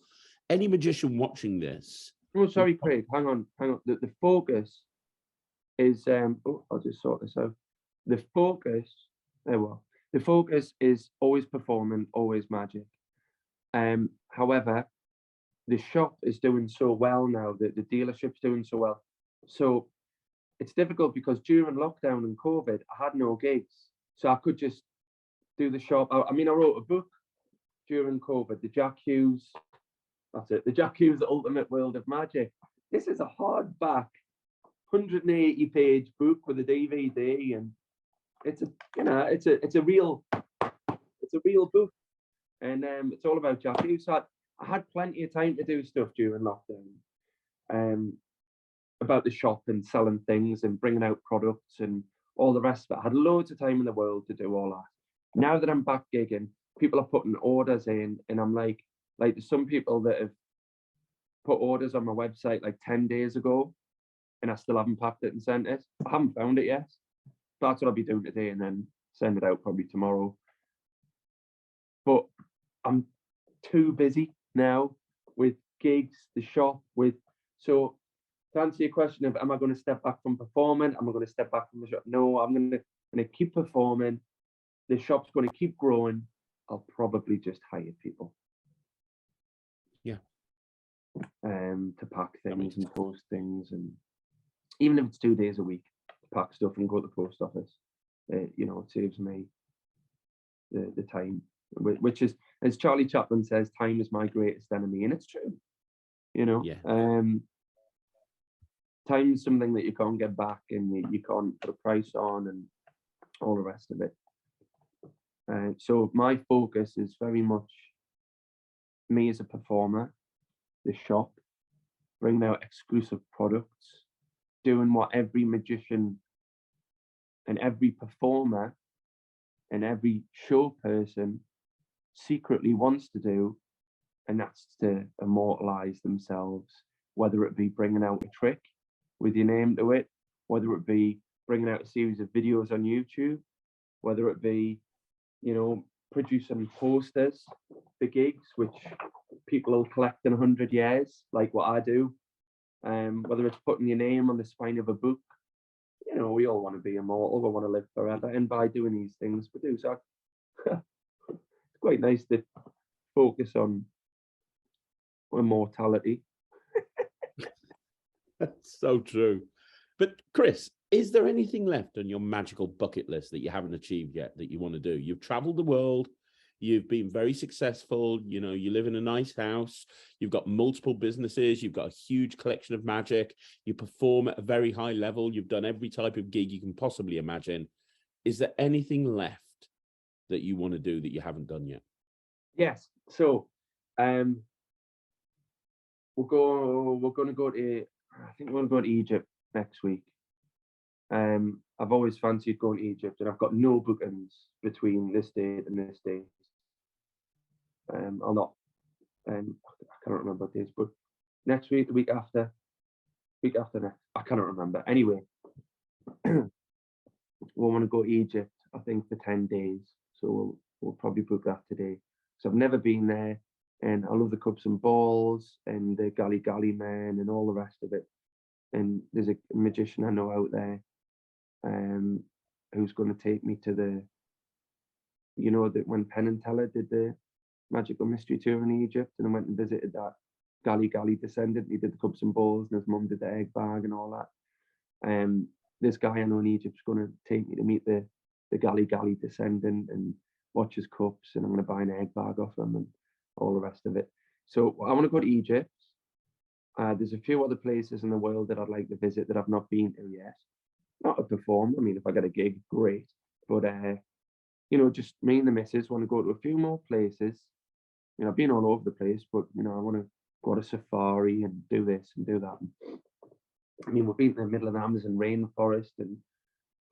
Speaker 1: Any magician watching this?
Speaker 2: Oh, sorry, Craig. Hang on. The focus is I'll just sort this out. The focus is always performing, always magic. However, the shop is doing so well now, that the dealership's doing so well. So it's difficult because during lockdown and COVID, I had no gigs. So I could just do the shop. I wrote a book during COVID, the Jack Hughes, that's it, the Jack Hughes Ultimate World of Magic. This is a hardback, 180-page book with a DVD, and it's a real book, and it's all about Jack Hughes. So I had plenty of time to do stuff during lockdown, about the shop and selling things and bringing out products and all the rest of it. I had loads of time in the world to do all that. Now that I'm back gigging, people are putting orders in, and I'm like there's some people that have put orders on my website like 10 days ago, and I still haven't packed it and sent it. I haven't found it yet. That's what I'll be doing today, and then send it out probably tomorrow. But I'm too busy now with gigs, the shop, so to answer your question of am I going to step back from performing? Am I going to step back from the shop? No, I'm going to keep performing. The shop's going to keep growing. I'll probably just hire people.
Speaker 1: Yeah.
Speaker 2: To pack things and post things, and even if it's 2 days a week, to pack stuff and go to the post office, it saves me the time, which is, as Charlie Chaplin says, time is my greatest enemy, and it's true.
Speaker 1: Yeah.
Speaker 2: Time is something that you can't get back, and you can't put a price on, and all the rest of it. So my focus is very much me as a performer, the shop, bringing out exclusive products, doing what every magician and every performer and every show person secretly wants to do, and that's to immortalize themselves, whether it be bringing out a trick with your name to it, whether it be bringing out a series of videos on YouTube, whether it be, producing posters for gigs, which people will collect in 100 years, like what I do, whether it's putting your name on the spine of a book. We all want to be immortal, we want to live forever, and by doing these things, we do. So it's quite nice to focus on immortality.
Speaker 1: That's so true. But Chris, is there anything left on your magical bucket list that you haven't achieved yet that you want to do? You've traveled the world. You've been very successful. You live in a nice house. You've got multiple businesses. You've got a huge collection of magic. You perform at a very high level. You've done every type of gig you can possibly imagine. Is there anything left that you want to do that you haven't done yet?
Speaker 2: Yes. So we're going to go to, I think we're going to go to Egypt next week. I've always fancied going to Egypt, and I've got no bookings between this date and this date. I'll not, I cannot remember what days, but next week, the week after next, I cannot remember. Anyway, we want to go to Egypt, I think, for 10 days. So we'll probably book that today. So I've never been there, and I love the cups and balls and the Gali Gali men and all the rest of it. And there's a magician I know out there who's going to take me to the, you know, that when Penn and Teller did the Magical Mystery Tour in Egypt, and I went and visited that Gali Gali descendant. He did the cups and balls, and his mum did the egg bag and all that. This guy I know in Egypt is going to take me to meet the Gali Gali descendant and watch his cups, and I'm going to buy an egg bag off him and all the rest of it. So I want to go to Egypt. There's a few other places in the world that I'd like to visit that I've not been to yet. Not to perform. I mean, if I get a gig, great. But you know, just me and the missus want to go to a few more places. You know, I've been all over the place, but you know, I want to go to safari and do this and do that. I mean, we've been in the middle of the Amazon rainforest and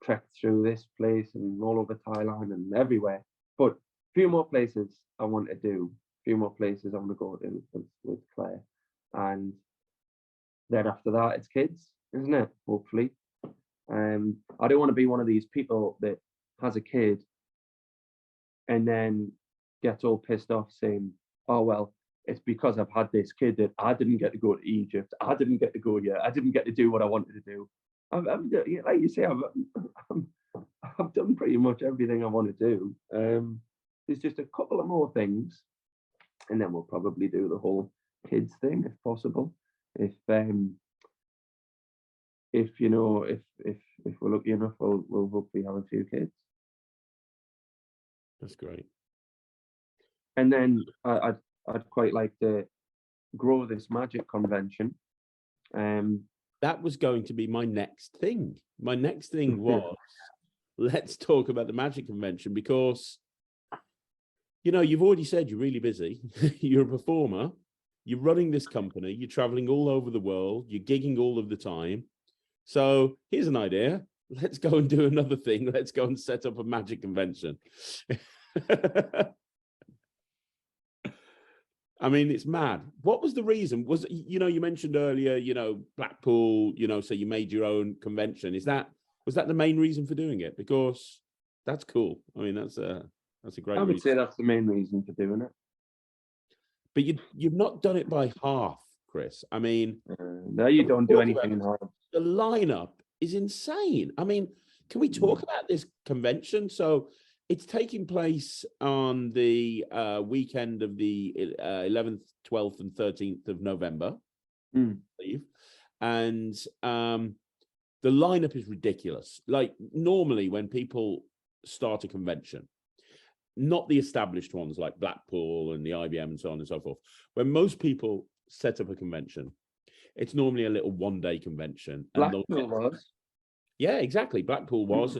Speaker 2: trekked through this place and all over Thailand and everywhere. But a few more places I want to do. A few more places I want to go to with Claire. And then after that, it's kids, isn't it? Hopefully. I don't want to be one of these people that has a kid and then gets all pissed off saying, oh, well, it's because I've had this kid that I didn't get to go to Egypt. I didn't get to go here. I didn't get to do what I wanted to do. Like you say, I've done pretty much everything I want to do. There's just a couple of more things, and then we'll probably do the whole kids thing if possible. If you know, if we're lucky enough, we'll hopefully have a few kids.
Speaker 1: That's great.
Speaker 2: And then I'd quite like to grow this magic convention.
Speaker 1: That was going to be my next thing. My next thing was, let's talk about the magic convention, because, you know, you've already said you're really busy. You're a performer. You're running this company. You're traveling all over the world. You're gigging all of the time. So here's an idea. Let's go and do another thing. Let's go and set up a magic convention. I mean, it's mad. What was the reason? Was, you know, you mentioned earlier, you know, Blackpool, you know, so you made your own convention. Was that the main reason for doing it? Because that's cool. I mean, that's a great reason.
Speaker 2: I would say that's the main reason for doing it.
Speaker 1: But you've not done it by half, Chris. I mean,
Speaker 2: no, you don't do anything in half.
Speaker 1: The lineup is insane. I mean, can we talk about this convention? So it's taking place on the weekend of the 11th, 12th, and 13th of November, I believe. And the lineup is ridiculous. Like, normally when people start a convention, not the established ones like Blackpool and the IBM and so on and so forth, when most people set up a convention, it's normally a little one-day convention.
Speaker 2: Blackpool was.
Speaker 1: Yeah, exactly. Blackpool was.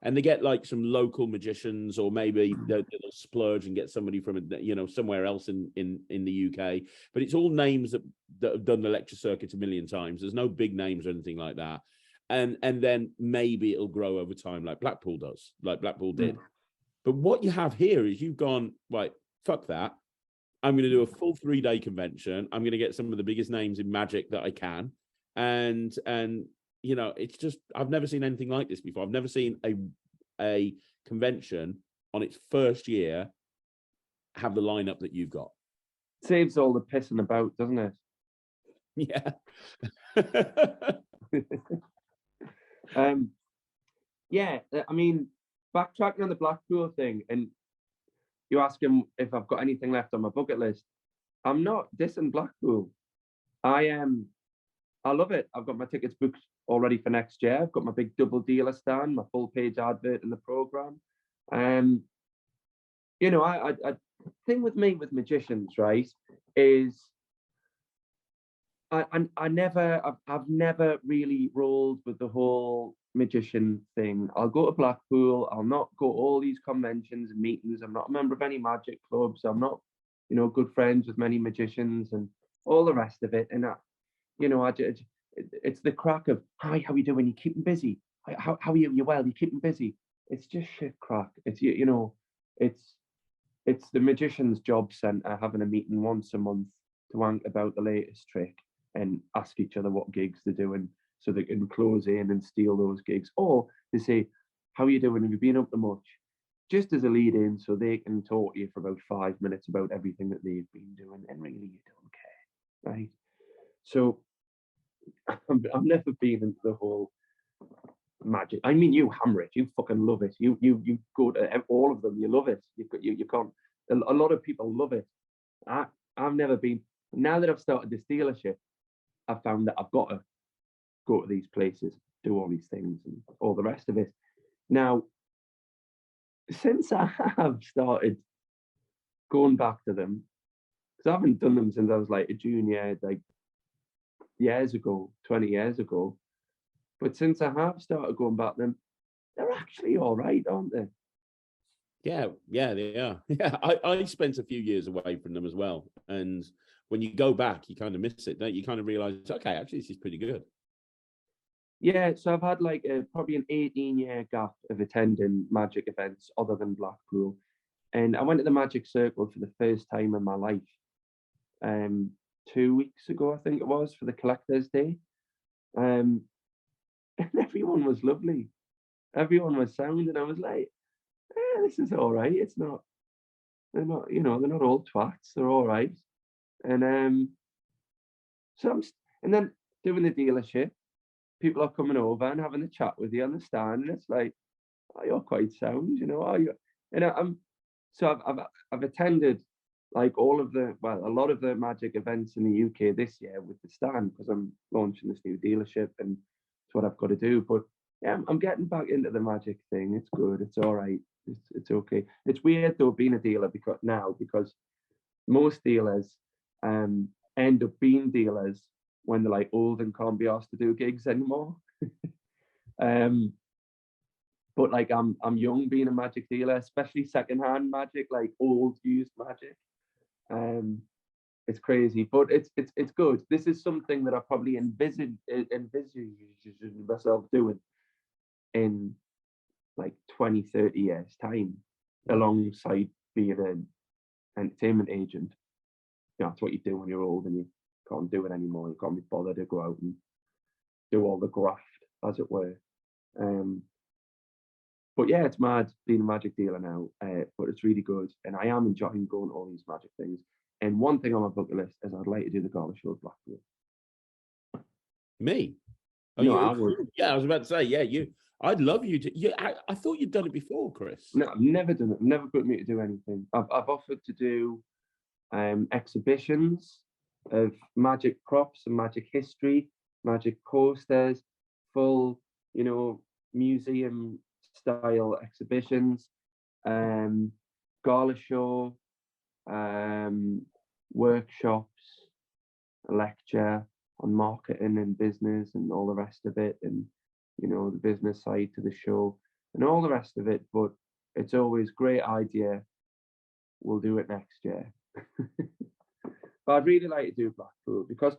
Speaker 1: And they get like some local magicians, or maybe they'll splurge and get somebody from, you know, somewhere else in the UK. But it's all names that have done the lecture circuit a million times. There's no big names or anything like that. And then maybe it'll grow over time like Blackpool does, like Blackpool did. But what you have here is you've gone, right, fuck that. I'm going to do a full 3-day convention. I'm going to get some of the biggest names in magic that I can. And you know, it's just, I've never seen anything like this before. I've never seen a convention on its first year have the lineup that you've got.
Speaker 2: Saves all the pissing about, doesn't it?
Speaker 1: Yeah.
Speaker 2: Yeah, I mean, backtracking on the Blackpool thing, and you ask him if I've got anything left on my bucket list. I'm not dissing Blackpool. I love it. I've got my tickets booked already for next year. I've got my big double dealer stand, my full page advert in the program. You know, I thing with me with magicians, right, is I've never really rolled with the whole magician thing. I'll go to Blackpool. I'll not go to all these conventions and meetings. I'm not a member of any magic clubs. I'm not, you know, good friends with many magicians, and all the rest of it. And it's the crack of, hi, how you doing? You keeping busy? How are you? You well? You keeping busy? It's just shit crack. It's it's the magician's job centre having a meeting once a month to wank about the latest trick and ask each other what gigs they're doing so they can close in and steal those gigs. Or they say, how are you doing? Have you been up to much? Just as a lead in so they can talk to you for about 5 minutes about everything that they've been doing, and really you don't care, right? So I've never been into the whole magic. I mean, you hammer it, you fucking love it. You go to all of them, you love it. You can't. A lot of people love it. I've never been. Now that I've started this dealership, I've found that I've got to go to these places, do all these things, and all the rest of it. Now, since I have started going back to them, because I haven't done them since I was like a junior, like years ago, 20 years ago. But since I have started going back to them, they're actually all right, aren't they?
Speaker 1: Yeah, they are. Yeah, I spent a few years away from them as well. And when you go back, you kind of miss it, don't you? You kind of realize, okay, actually, this is pretty good.
Speaker 2: Yeah, so I've had like probably an 18-year gap of attending magic events other than Blackpool. And I went to the Magic Circle for the first time in my life 2 weeks ago, I think it was, for the Collector's Day. And everyone was lovely. Everyone was sound, and I was like, this is all right. They're not, they're not all twats. They're all right. And and then doing the dealership, people are coming over and having a chat with you on the stand, and it's like, oh, you're quite sound, are you? And I've attended like a lot of the magic events in the UK this year with the stand, because I'm launching this new dealership and it's what I've got to do. But yeah, I'm getting back into the magic thing. It's good. It's all right. It's okay. It's weird though being a dealer because most dealers end up being dealers when they're like old and can't be asked to do gigs anymore. But like I'm young being a magic dealer, especially secondhand magic, like old used magic. It's crazy, but it's good. This is something that I probably envisage myself doing in like 20, 30 years time, alongside being an entertainment agent. That's what you do when you're old and you can't do it anymore. You can't be bothered to go out and do all the graft, as it were. But yeah, it's mad being a magic dealer now, but it's really good. And I am enjoying going to all these magic things. And one thing on my bucket list is I'd like to do the gala show at Blackpool.
Speaker 1: Me?
Speaker 2: Oh, no, I would.
Speaker 1: Yeah, I was about to say, yeah, you. I'd love you to. I thought you'd done it before, Chris.
Speaker 2: No, I've never done it. I've never put me to do anything. I've offered to do exhibitions of magic props and magic history, magic posters, full, museum style exhibitions, gala show, workshops, a lecture on marketing and business and all the rest of it, and the business side to the show and all the rest of it. But it's always great idea. We'll do it next year. But I'd really like to do Blackpool because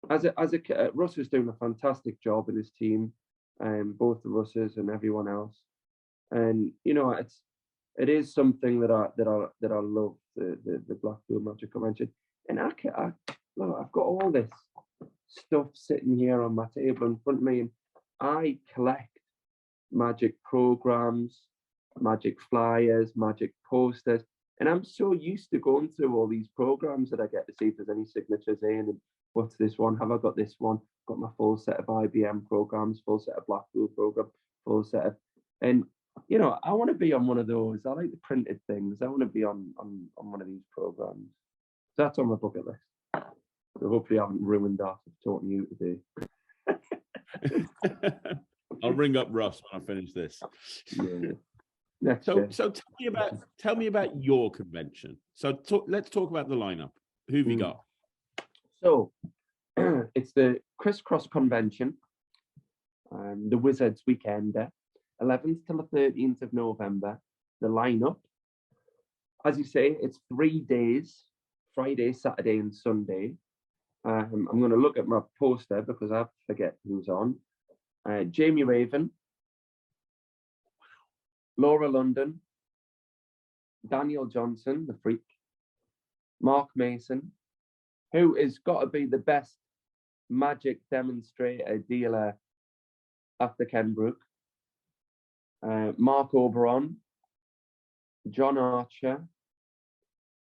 Speaker 2: Russ is doing a fantastic job in his team, both the Russes and everyone else. And it is something that I love, the Blackpool Magic Convention. And I've got all this stuff sitting here on my table in front of me, and I collect magic programs, magic flyers, magic posters. And I'm so used to going through all these programs that I get to see if there's any signatures in, and what's this one? Have I got this one? Got my full set of IBM programs, full set of Blackpool program, full set of, and I want to be on one of those. I like the printed things. I want to be on one of these programs. So that's on my bucket list. So hopefully I haven't ruined that of talking to you today.
Speaker 1: I'll ring up Russ when I finish this.
Speaker 2: Yeah.
Speaker 1: So tell me about your convention. So let's talk about the lineup. Who have you got?
Speaker 2: So it's the Crisscross Convention, the Wizards Weekender, 11th till the 13th of November. The lineup, as you say, it's 3 days: Friday, Saturday, and Sunday. I'm going to look at my poster because I forget who's on. Jamie Raven, Laura London, Daniel Johnson, the freak, Mark Mason, who has got to be the best magic demonstrator dealer after Ken Brook, Mark Oberon, John Archer,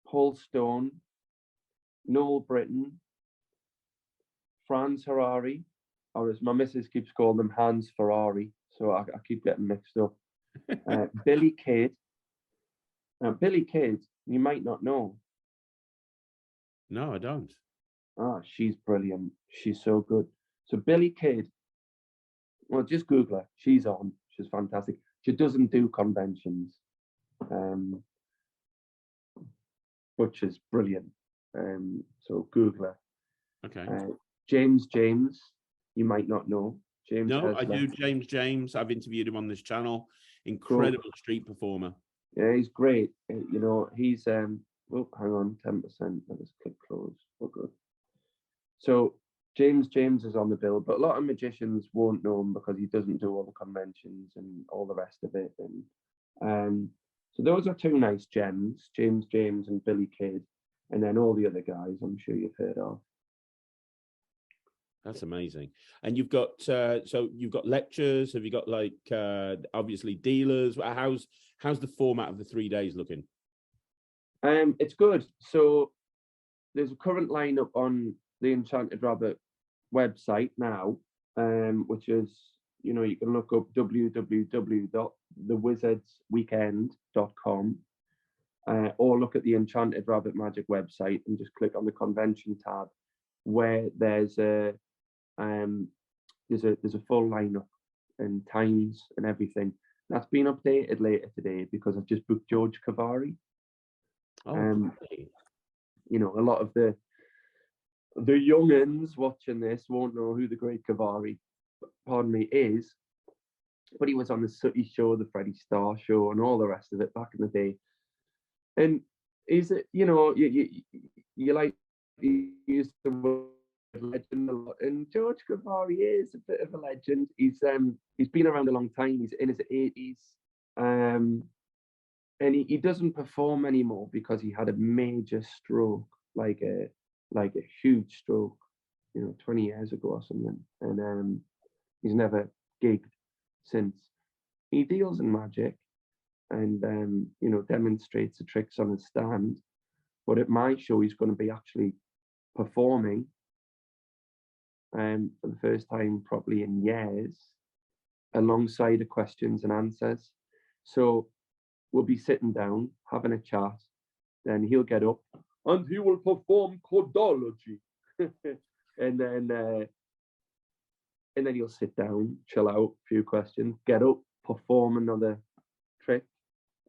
Speaker 2: Paul Stone, Noel Britton, Franz Harari, or as my missus keeps calling them, Hans Ferrari, so I keep getting mixed up. Billy Kidd. Now, Billy Kidd, you might not know.
Speaker 1: No, I don't.
Speaker 2: Ah, she's brilliant. She's so good. So Billy Kidd, well, just Google her. She's on. She's fantastic. She doesn't do conventions, but she's brilliant. So Google her.
Speaker 1: Okay.
Speaker 2: James, you might not know. James.
Speaker 1: No, I do. James. I've interviewed him on this channel. Incredible street performer.
Speaker 2: Yeah, he's great. You know, he's oh, hang on, 10%. Let us click close. Oh, good. So James is on the bill, but a lot of magicians won't know him because he doesn't do all the conventions and all the rest of it. And so those are two nice gems, James and Billy Kidd, and then all the other guys I'm sure you've heard of.
Speaker 1: That's amazing. And you've got so you've got lectures. Have you got like obviously dealers? How's the format of the 3 days looking?
Speaker 2: It's good. So there's a current lineup on the Enchanted Rabbit website now, which is, you know, you can look up www.thewizardsweekend.com, or look at the Enchanted Rabbit Magic website and just click on the convention tab, where there's a full lineup and times and everything. That's been updated later today because I've just booked George Cavari.
Speaker 1: Oh,
Speaker 2: you know, a lot of the young'uns watching this won't know who the great Cavari, pardon me, is, but he was on the Sooty Show, the Freddie Starr Show, and all the rest of it back in the day. And is it, you know, you like, you used to legend a lot, and George Cavari is a bit of a legend. He's been around a long time. He's in his 80s, and he doesn't perform anymore because he had a major stroke, like a huge stroke, you know, 20 years ago or something, and he's never gigged since. He deals in magic and you know, demonstrates the tricks on his stand, but at my show he's going to be actually performing for the first time probably in years, alongside the questions and answers. So we'll be sitting down having a chat, then he'll get up and he will perform codology. and then he'll sit down, chill out, a few questions, get up, perform another trick,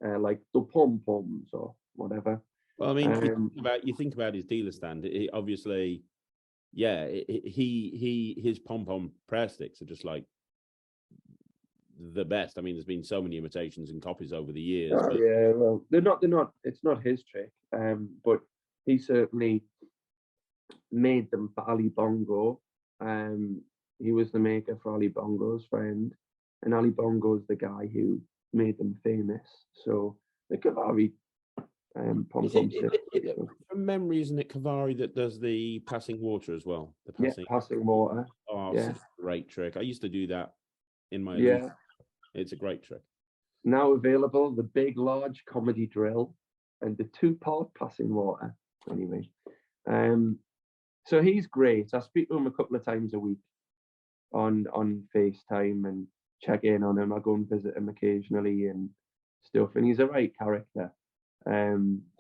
Speaker 2: like the pom-poms or whatever.
Speaker 1: Well, I mean, you think about his dealer stand. Obviously, yeah, his pom-pom prayer sticks are just like the best. I mean, there's been so many imitations and copies over the years.
Speaker 2: Oh, but... yeah, well, they're not. It's not his trick, but he certainly made them for Ali Bongo. He was the maker for Ali Bongo's friend, and Ali Bongo's the guy who made them famous. So the Cavari pom-pom
Speaker 1: from memory, isn't it Cavari that does the passing water as well?
Speaker 2: Passing water.
Speaker 1: Oh,
Speaker 2: yeah.
Speaker 1: Such a great trick. I used to do that in my
Speaker 2: youth.
Speaker 1: It's a great trick.
Speaker 2: Now available, the big, large comedy drill and the 2-part passing water. Anyway, so he's great. I speak to him a couple of times a week on FaceTime and check in on him. I go and visit him occasionally and stuff, and he's a right character.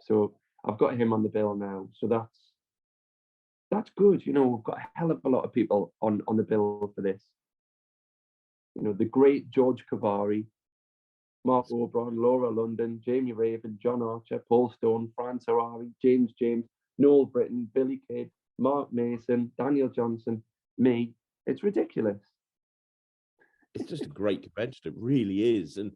Speaker 2: So I've got him on the bill now. So that's good. You know, we've got a hell of a lot of people on the bill for this. You know, the great George Cavari, Mark Oberon, Laura London, Jamie Raven, John Archer, Paul Stone, Franz Harari, James, Noel Britton, Billy Kidd, Mark Mason, Daniel Johnson, me. It's ridiculous.
Speaker 1: It's just a great convention. It really is. And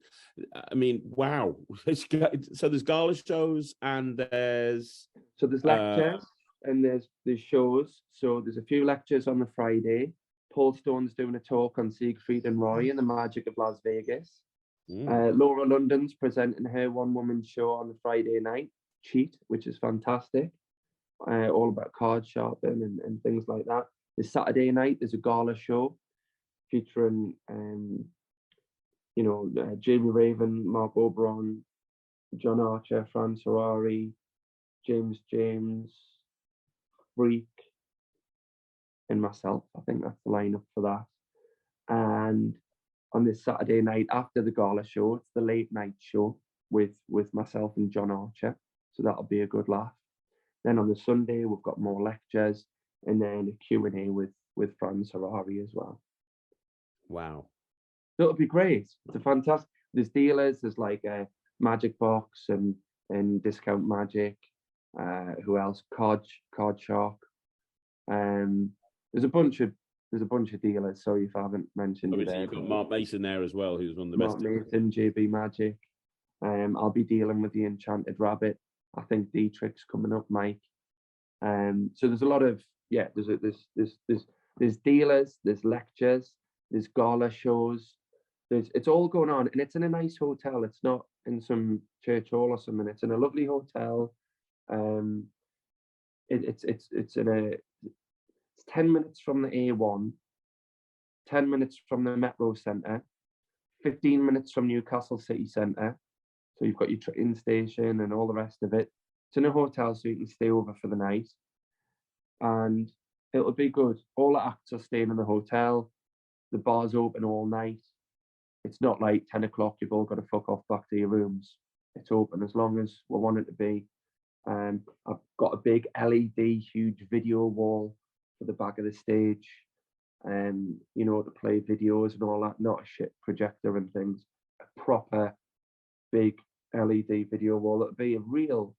Speaker 1: I mean, wow. So there's gala shows and there's
Speaker 2: lectures. and there's shows. So there's a few lectures on the Friday. Paul Stone's doing a talk on Siegfried and Roy and the magic of Las Vegas. Laura London's presenting her one-woman show on the Friday night, Cheat, which is fantastic. All about card sharpening and things like that. The Saturday night, there's a gala show featuring, Jamie Raven, Mark Oberon, John Archer, Fran Ferrari, James, Freak, and myself. I think that's the lineup for that. And on this Saturday night after the gala show, it's the late night show with myself and John Archer. So that'll be a good laugh. Then on the Sunday, we've got more lectures and then a Q&A with Fran Ferrari as well.
Speaker 1: Wow.
Speaker 2: So it'll be great. It's a fantastic. There's dealers. There's like a Magic Box and Discount Magic. Who else? Card Shark. There's a bunch of dealers. Sorry if I haven't mentioned
Speaker 1: Obviously,
Speaker 2: it.
Speaker 1: You've got Mark Mason there as well, who's one of the
Speaker 2: Mark
Speaker 1: best.
Speaker 2: Mason, JB Magic. I'll be dealing with the Enchanted Rabbit. I think NETRIX coming up, Mike. So there's a lot of there's dealers, there's lectures, there's gala shows. It's all going on, and it's in a nice hotel. It's not in some church hall or something. It's in a lovely hotel. It's 10 minutes from the A1, 10 minutes from the Metro Centre, 15 minutes from Newcastle City Centre. So you've got your train station and all the rest of it. It's in a hotel, so you can stay over for the night, and it'll be good. All the acts are staying in the hotel. The bar's open all night. It's not like 10 o'clock, you've all got to fuck off back to your rooms. It's open as long as we want it to be. I've got a big LED, huge video wall for the back of the stage, to play videos and all that, not a shit projector and things. A proper big LED video wall. It'll be a real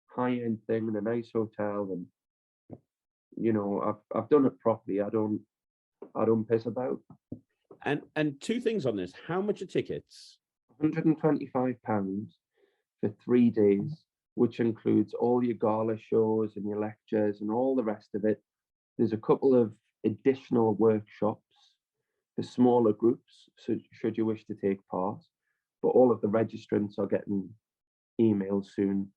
Speaker 2: high-end thing in a nice hotel, and I've done it properly. I don't piss about.
Speaker 1: And two things on this. How much are tickets?
Speaker 2: £125 for 3 days, which includes all your gala shows and your lectures and all the rest of it. There's a couple of additional workshops for smaller groups, so should you wish to take part. But all of the registrants are getting emails soon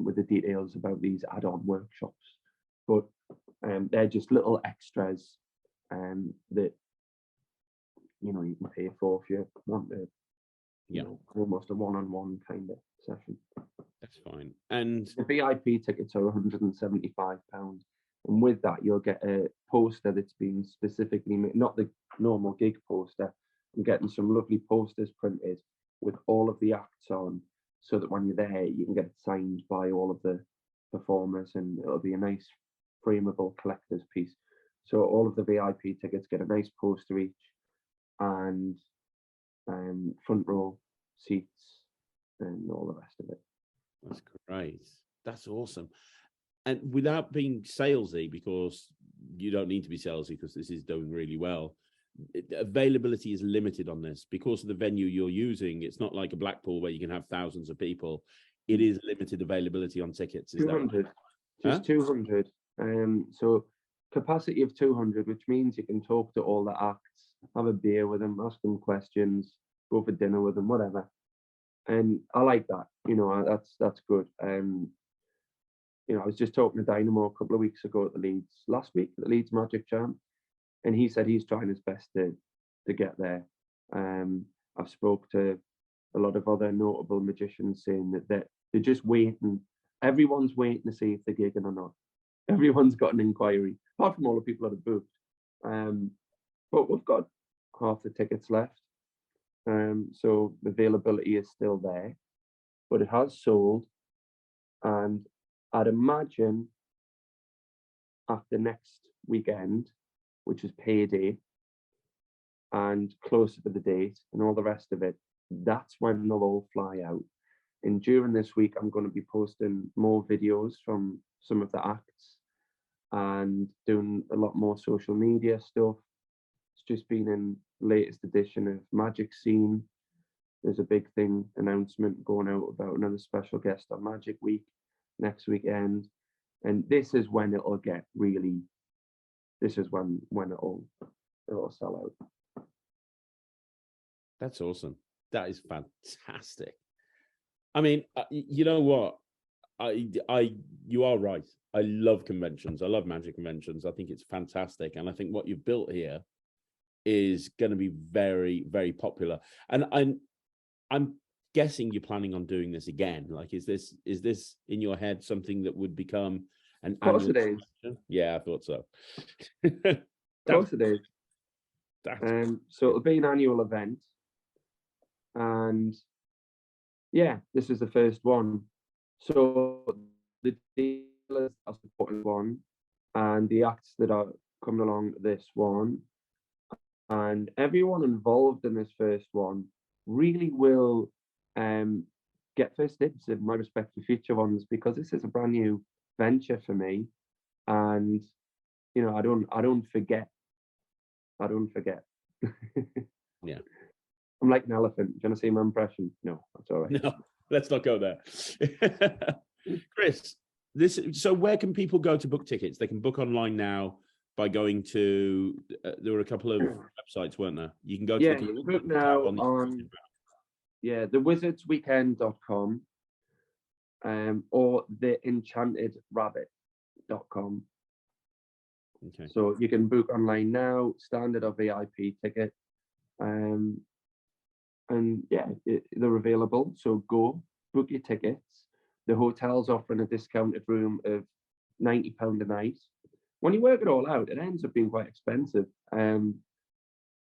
Speaker 2: with the details about these add-on workshops. But they're just little extras that you can pay for if you want to. Almost a one-on-one kind of session.
Speaker 1: That's fine. And
Speaker 2: the VIP tickets are £175, and with that you'll get a poster that's been specifically made, not the normal gig poster. I'm getting some lovely posters printed with all of the acts on, so that when you're there you can get it signed by all of the performers, and it'll be a nice frameable collector's piece. So all of the VIP tickets get a nice poster each, and front row seats and all the rest of it.
Speaker 1: That's great. That's awesome. And without being salesy, because you don't need to be salesy because this is doing really well, availability is limited on this because of the venue you're using. It's not like a Blackpool where you can have thousands of people. It is limited availability on tickets. Is
Speaker 2: 200.
Speaker 1: That right?
Speaker 2: Just 200. So capacity of 200, which means you can talk to all the acts, have a beer with them, ask them questions, go for dinner with them, whatever. And I like that. That's good. I was just talking to Dynamo a couple of weeks ago at the Leeds Magic Jam, and he said he's trying his best to get there. I've spoke to a lot of other notable magicians saying that they're just waiting. Everyone's waiting to see if they're gigging or not. Everyone's got an inquiry, apart from all the people that have booked. But we've got half the tickets left. So the availability is still there, but it has sold. And I'd imagine after next weekend, which is payday, and closer to the date and all the rest of it, that's when they'll all fly out. And during this week, I'm going to be posting more videos from some of the acts and doing a lot more social media stuff. It's just been in the latest edition of Magic Scene. There's a big announcement going out about another special guest on Magic Week next weekend. And this is when it'll get really. This is when it'll sell out.
Speaker 1: That's awesome. That is fantastic. I mean, you know what? You are right. I love conventions. I love magic conventions. I think it's fantastic, and I think what you've built here is going to be very, very popular. And I'm guessing you're planning on doing this again. Like, is this in your head something that would become an
Speaker 2: annual?
Speaker 1: Of course it is. Yeah, I thought so.
Speaker 2: Of course it is. So it'll be an annual event, and yeah, this is the first one. So the dealers are supporting one, and the acts that are coming along this one, and everyone involved in this first one really will get first dibs in my respect for future ones, because this is a brand new venture for me, and you know, I don't forget.
Speaker 1: Yeah.
Speaker 2: I'm like an elephant. Do you want to see my impression? No, that's all right.
Speaker 1: No, let's not go there. Chris, so where can people go to book tickets? They can book online now by going to, there were a couple of websites, weren't there? You can go to
Speaker 2: you can book now on thewizardsweekend.com or theenchantedrabbit.com.
Speaker 1: Okay.
Speaker 2: So you can book online now, standard or VIP ticket. And yeah, they're available. So go book your tickets. The hotel's offering a discounted room of £90 a night. When you work it all out, it ends up being quite expensive. But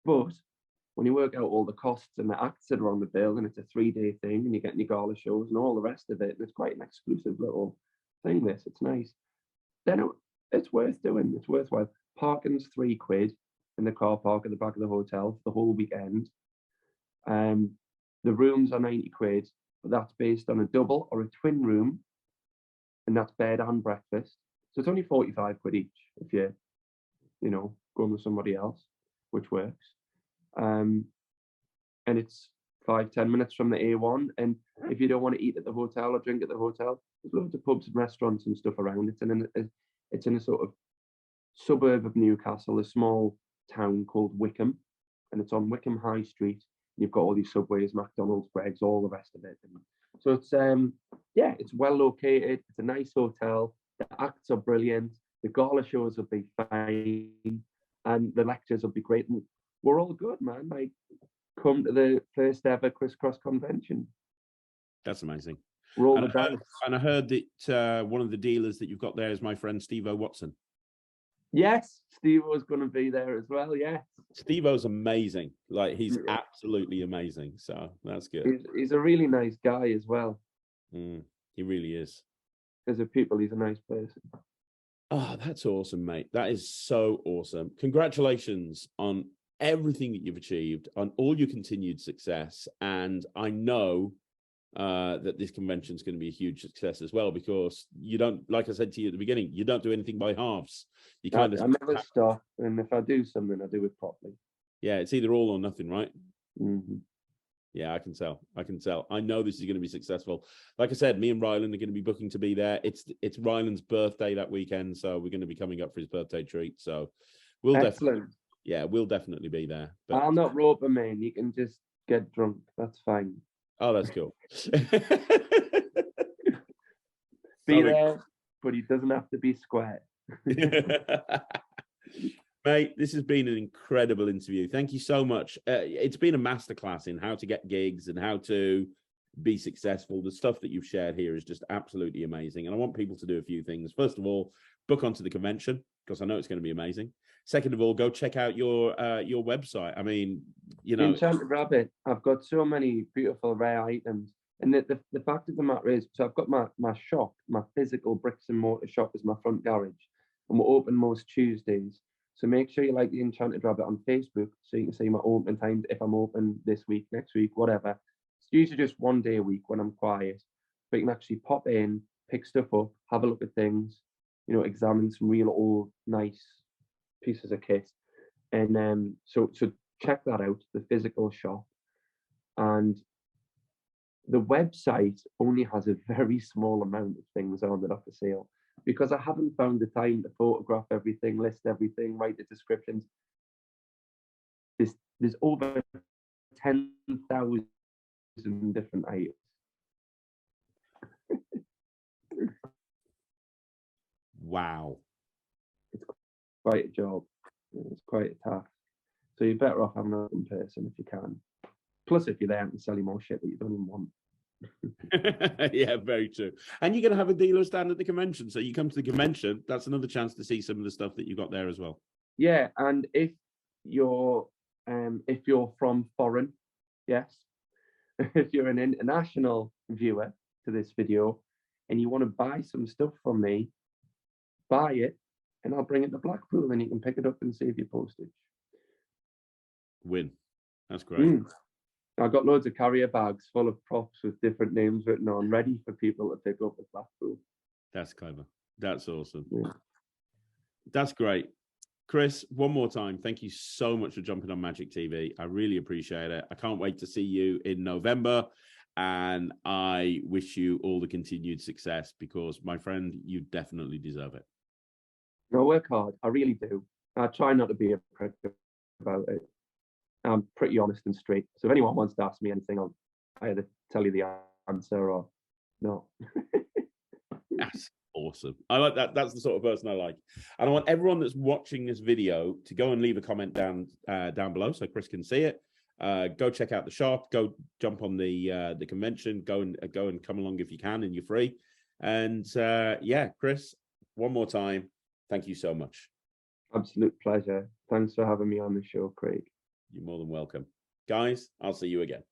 Speaker 2: when you work out all the costs and the acts that are on the bill, and it's a 3-day thing, and you're getting your gala shows and all the rest of it, and it's quite an exclusive little thing. It's nice. Then it's worth doing. It's worthwhile. Parking's £3 in the car park at the back of the hotel for the whole weekend. The rooms are £90, but that's based on a double or a twin room, and that's bed and breakfast. So it's only £45 each if you're, going with somebody else, which works. And it's 5-10 minutes from the A1. And if you don't want to eat at the hotel or drink at the hotel, there's loads of pubs and restaurants and stuff around. It's in a sort of suburb of Newcastle, a small town called Wickham, and it's on Wickham High Street. You've got all these Subways, McDonald's, Greggs, all the rest of it. And so it's well located. It's a nice hotel. The acts are brilliant. The gala shows will be fine, and the lectures will be great. And we're all good, man. Like, come to the first ever Crisscross convention.
Speaker 1: That's amazing.
Speaker 2: Roll
Speaker 1: and
Speaker 2: the dice.
Speaker 1: I heard that one of the dealers that you've got there is my friend Steve-O Watson.
Speaker 2: Yes, Steve-O's going to be there as well. Yeah,
Speaker 1: Steve-O's amazing. Like, he's absolutely amazing. So that's good.
Speaker 2: He's a really nice guy as well.
Speaker 1: He really is.
Speaker 2: As a people, he's a nice person.
Speaker 1: Oh, that's awesome, mate. That is so awesome. Congratulations on everything that you've achieved, on all your continued success. And I know that this convention is going to be a huge success as well, because you don't, like I said to you at the beginning, you don't do anything by halves. You
Speaker 2: I never stop, and if I do something, I do it properly. Yeah,
Speaker 1: it's either all or nothing, right?
Speaker 2: Mm-hmm.
Speaker 1: Yeah, I can tell. I know this is going to be successful. Like I said, me and Ryland are going to be booking to be there. It's Ryland's birthday that weekend, so we're going to be coming up for his birthday treat. So we'll definitely be there. But
Speaker 2: I'll not rope him in. You can just get drunk. That's fine.
Speaker 1: Oh, that's cool.
Speaker 2: Be there, but he doesn't have to be square.
Speaker 1: Mate, this has been an incredible interview. Thank you so much. It's been a masterclass in how to get gigs and how to be successful. The stuff that you've shared here is just absolutely amazing. And I want people to do a few things. First of all, book onto the convention, because I know it's going to be amazing. Second of all, go check out your website. I mean,
Speaker 2: Enchanted Rabbit. I've got so many beautiful rare items. And the fact of the matter is, so I've got my shop, my physical bricks and mortar shop is my front garage. And we're open most Tuesdays. So make sure you like the Enchanted Rabbit on Facebook so you can see my open times, if I'm open this week, next week, whatever. It's usually just one day a week when I'm quiet. But you can actually pop in, pick stuff up, have a look at things, examine some real old, nice pieces of kit. And so check that out, the physical shop. And the website only has a very small amount of things on that are for sale. because I haven't found the time to photograph everything, list everything, write the descriptions. There's over 10,000 different items.
Speaker 1: Wow.
Speaker 2: It's quite a job. It's quite a task. So you're better off having another person if you can. Plus, if you're there and selling more shit that you don't even want.
Speaker 1: Yeah, very true. And you're going to have a dealer stand at the convention. So you come to the convention, that's another chance to see some of the stuff that you got there as well.
Speaker 2: Yeah, and if you're from foreign, yes, if you're an international viewer to this video and you want to buy some stuff from me, buy it and I'll bring it to Blackpool and you can pick it up and save your postage.
Speaker 1: Win. That's great.
Speaker 2: I got loads of carrier bags full of props with different names written on, ready for people to pick up at Blackpool.
Speaker 1: That's clever. That's awesome.
Speaker 2: Yeah.
Speaker 1: That's great. Chris, one more time, thank you so much for jumping on Magic TV. I really appreciate it. I can't wait to see you in November, and I wish you all the continued success because, my friend, you definitely deserve it.
Speaker 2: I work hard. I really do. I try not to be a prick about it. I'm pretty honest and straight. So if anyone wants to ask me anything, I'll either tell you the answer or no.
Speaker 1: That's awesome. I like that. That's the sort of person I like. And I want everyone that's watching this video to go and leave a comment down below so Chris can see it. Go check out the shop. Go jump on the convention. Go and come along if you can and you're free. And yeah, Chris, one more time, thank you so much.
Speaker 2: Absolute pleasure. Thanks for having me on the show, Craig.
Speaker 1: You're more than welcome. Guys, I'll see you again.